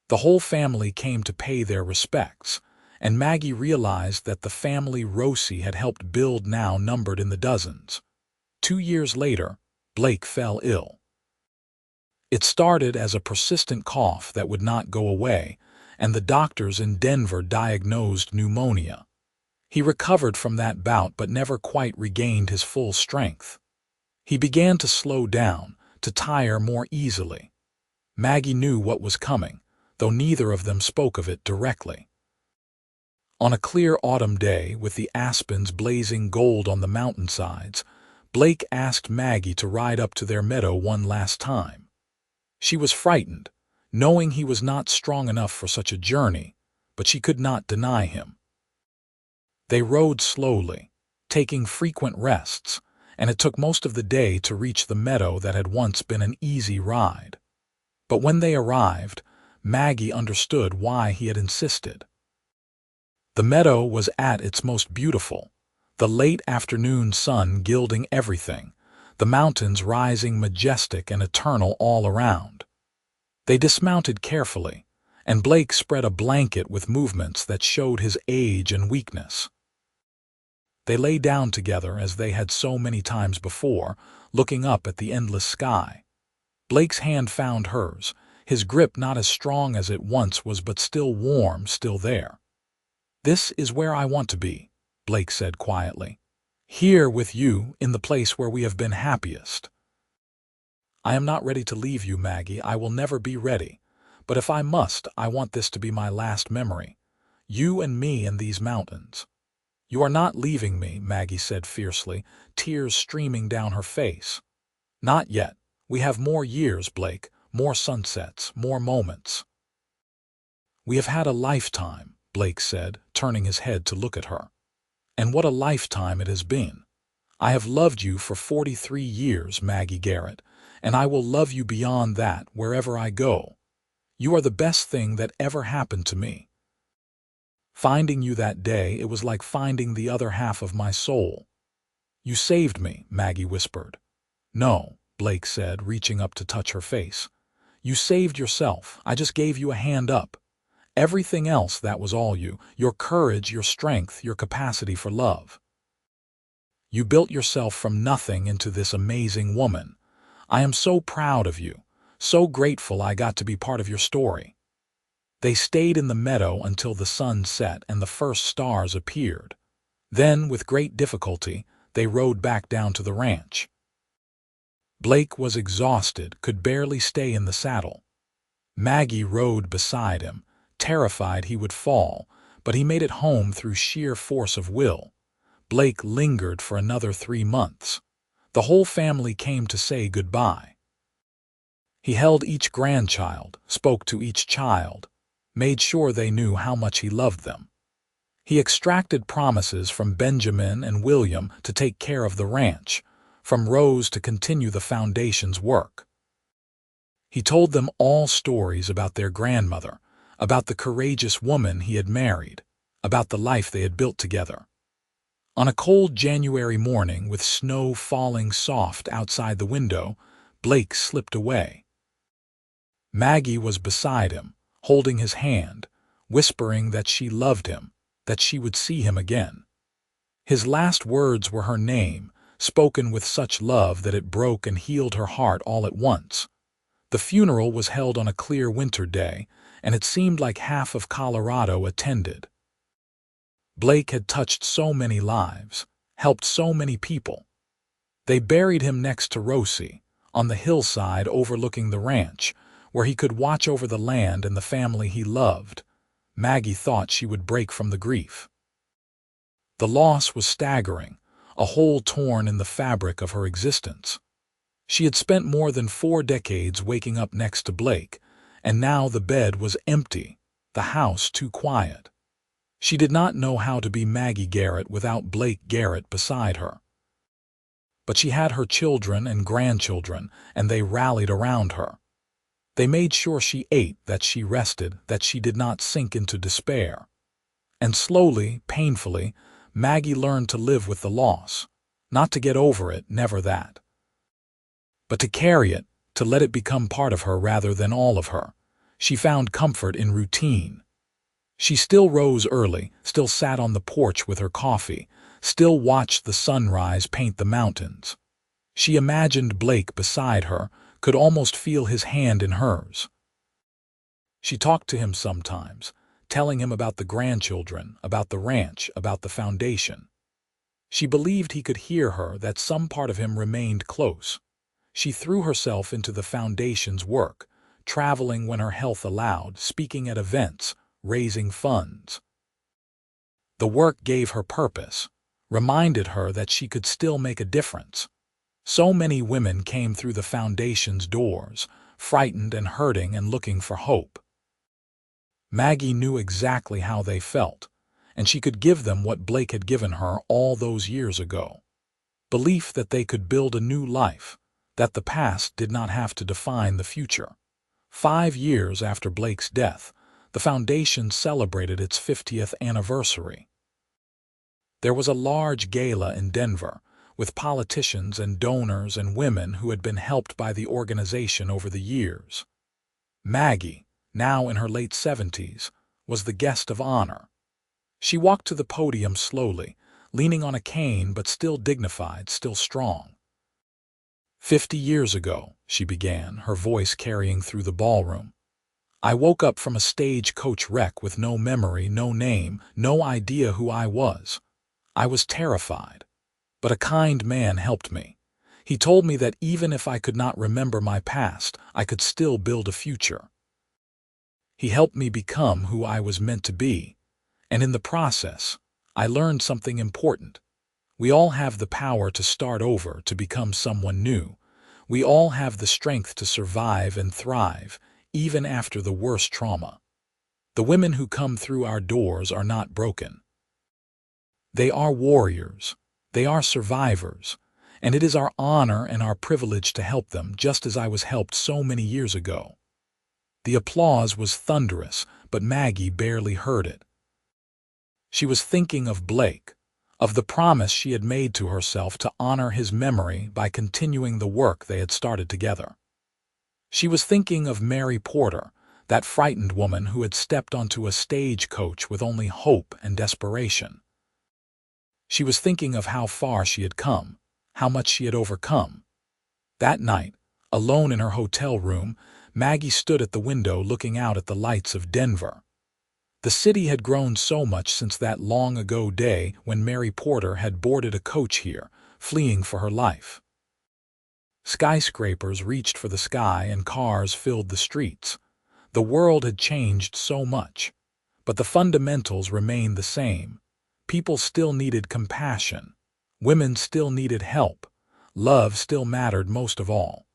The whole family came to pay their respects, and Maggie realized that the family Rosie had helped build now numbered in the dozens. 2 years later, Blake fell ill. It started as a persistent cough that would not go away, and the doctors in Denver diagnosed pneumonia. He recovered from that bout but never quite regained his full strength. He began to slow down, to tire more easily. Maggie knew what was coming, though neither of them spoke of it directly. On a clear autumn day, with the aspens blazing gold on the mountainsides, Blake asked Maggie to ride up to their meadow one last time. She was frightened, knowing he was not strong enough for such a journey, but she could not deny him. They rode slowly, taking frequent rests, and it took most of the day to reach the meadow that had once been an easy ride. But when they arrived, Maggie understood why he had insisted. The meadow was at its most beautiful, the late afternoon sun gilding everything, the mountains rising majestic and eternal all around. They dismounted carefully, and Blake spread a blanket with movements that showed his age and weakness. They lay down together as they had so many times before, looking up at the endless sky. Blake's hand found hers, his grip not as strong as it once was but still warm, still there. "This is where I want to be," Blake said quietly. "Here with you, in the place where we have been happiest." "I am not ready to leave you, Maggie. I will never be ready. But if I must, I want this to be my last memory. You and me in these mountains." "You are not leaving me," Maggie said fiercely, tears streaming down her face. "Not yet. We have more years, Blake, more sunsets, more moments." "We have had a lifetime," Blake said, turning his head to look at her. "And what a lifetime it has been. I have loved you for 43 years, Maggie Garrett, and I will love you beyond that wherever I go. You are the best thing that ever happened to me. Finding you that day, it was like finding the other half of my soul." "You saved me," Maggie whispered. "No," Blake said, reaching up to touch her face. "You saved yourself. I just gave you a hand up. Everything else, that was all you. Your courage, your strength, your capacity for love. You built yourself from nothing into this amazing woman. I am so proud of you, So grateful I got to be part of your story." They stayed in the meadow until the sun set and the first stars appeared. Then, with great difficulty, they rode back down to the ranch. Blake was exhausted, could barely stay in the saddle. Maggie rode beside him, terrified he would fall, but he made it home through sheer force of will. Blake lingered for another 3 months. The whole family came to say goodbye. He held each grandchild, spoke to each child, made sure they knew how much he loved them. He extracted promises from Benjamin and William to take care of the ranch, from Rose to continue the foundation's work. He told them all stories about their grandmother, about the courageous woman he had married, about the life they had built together. On a cold January morning, with snow falling soft outside the window, Blake slipped away. Maggie was beside him, holding his hand, whispering that she loved him, that she would see him again. His last words were her name, spoken with such love that it broke and healed her heart all at once. The funeral was held on a clear winter day, and it seemed like half of Colorado attended. Blake had touched so many lives, helped so many people. They buried him next to Rosie, on the hillside overlooking the ranch, where he could watch over the land and the family he loved. Maggie thought she would break from the grief. The loss was staggering, a hole torn in the fabric of her existence. She had spent more than 4 decades waking up next to Blake, and now the bed was empty, the house too quiet. She did not know how to be Maggie Garrett without Blake Garrett beside her. But she had her children and grandchildren, and they rallied around her. They made sure she ate, that she rested, that she did not sink into despair. And slowly, painfully, Maggie learned to live with the loss, not to get over it, never that, but to carry it, to let it become part of her rather than all of her. She found comfort in routine. She still rose early, still sat on the porch with her coffee, still watched the sunrise paint the mountains. She imagined Blake beside her, could almost feel his hand in hers. She talked to him sometimes, telling him about the grandchildren, about the ranch, about the foundation. She believed he could hear her, that some part of him remained close. She threw herself into the foundation's work, traveling when her health allowed, speaking at events, raising funds. The work gave her purpose, reminded her that she could still make a difference. So many women came through the foundation's doors, frightened and hurting and looking for hope. Maggie knew exactly how they felt, and she could give them what Blake had given her all those years ago. Belief that they could build a new life, that the past did not have to define the future. 5 years after Blake's death, the foundation celebrated its 50th anniversary. There was a large gala in Denver, with politicians and donors and women who had been helped by the organization over the years. Maggie, now in her late 70s, was the guest of honor. She walked to the podium slowly, leaning on a cane but still dignified, still strong. 50 years ago, she began, her voice carrying through the ballroom. I woke up from a stagecoach wreck with no memory, no name, no idea who I was. I was terrified. But a kind man helped me. He told me that even if I could not remember my past, I could still build a future. He helped me become who I was meant to be. And in the process, I learned something important. We all have the power to start over, to become someone new. We all have the strength to survive and thrive, even after the worst trauma. The women who come through our doors are not broken. They are warriors. They are survivors, and it is our honor and our privilege to help them, just as I was helped so many years ago. The applause was thunderous, but Maggie barely heard it. She was thinking of Blake, of the promise she had made to herself to honor his memory by continuing the work they had started together. She was thinking of Mary Porter, that frightened woman who had stepped onto a stagecoach with only hope and desperation. She was thinking of how far she had come, how much she had overcome. That night, Alone in her hotel room, Maggie stood at the window looking out at the lights of Denver. The city had grown so much since that long-ago day when Mary Porter had boarded a coach here, fleeing for her life. Skyscrapers reached for the sky and cars filled the streets. The world had changed so much, but the fundamentals remained the same. People still needed compassion. Women still needed help. Love still mattered most of all.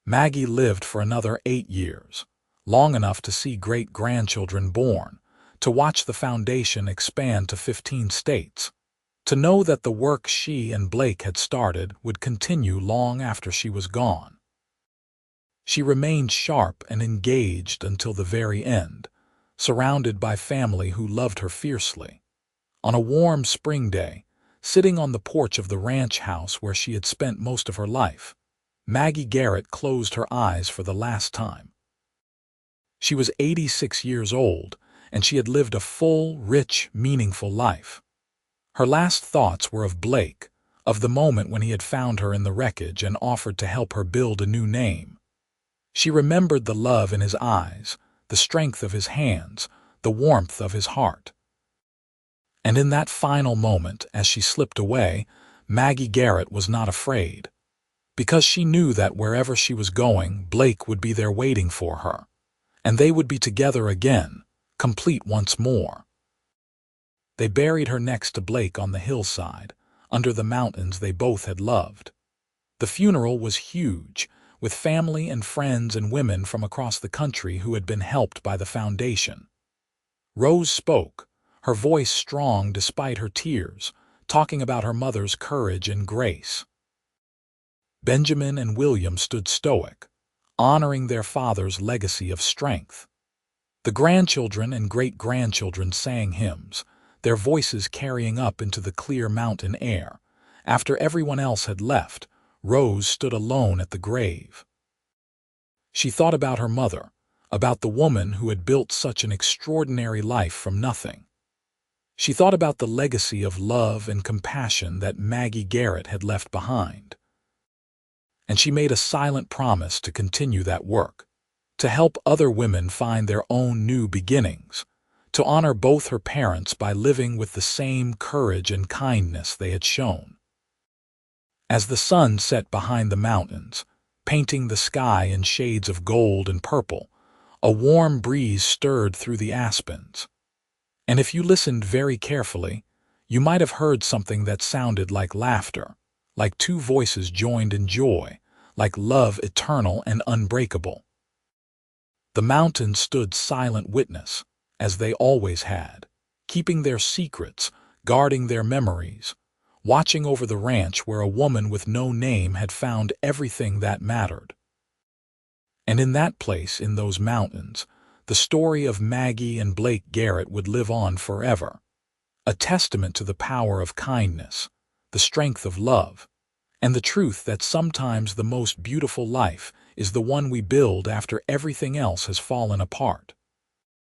Maggie lived for another 8 years, long enough to see great-grandchildren born, to watch the foundation expand to 15 states, to know that the work she and Blake had started would continue long after she was gone. She remained sharp and engaged until the very end, surrounded by family who loved her fiercely. On a warm spring day, sitting on the porch of the ranch house where she had spent most of her life, Maggie Garrett closed her eyes for the last time. She was 86 years old, and she had lived a full, rich, meaningful life. Her last thoughts were of Blake, of the moment when he had found her in the wreckage and offered to help her build a new name. She remembered the love in his eyes, the strength of his hands, the warmth of his heart. And in that final moment, as she slipped away, Maggie Garrett was not afraid, because she knew that wherever she was going, Blake would be there waiting for her, and they would be together again, complete once more. They buried her next to Blake on the hillside, under the mountains they both had loved. The funeral was huge, with family and friends and women from across the country who had been helped by the foundation. Rose spoke, her voice strong despite her tears, talking about her mother's courage and grace. Benjamin and William stood stoic, honoring their father's legacy of strength. The grandchildren and great-grandchildren sang hymns, their voices carrying up into the clear mountain air. After everyone else had left, Rose stood alone at the grave. She thought about her mother, about the woman who had built such an extraordinary life from nothing. She thought about the legacy of love and compassion that Maggie Garrett had left behind. And she made a silent promise to continue that work, to help other women find their own new beginnings, to honor both her parents by living with the same courage and kindness they had shown. As the sun set behind the mountains, painting the sky in shades of gold and purple, a warm breeze stirred through the aspens. And if you listened very carefully, you might have heard something that sounded like laughter, like two voices joined in joy, like love eternal and unbreakable. The mountains stood silent witness, as they always had, keeping their secrets, guarding their memories, watching over the ranch where a woman with no name had found everything that mattered. And in that place, in those mountains, the story of Maggie and Blake Garrett would live on forever, a testament to the power of kindness, the strength of love, and the truth that sometimes the most beautiful life is the one we build after everything else has fallen apart.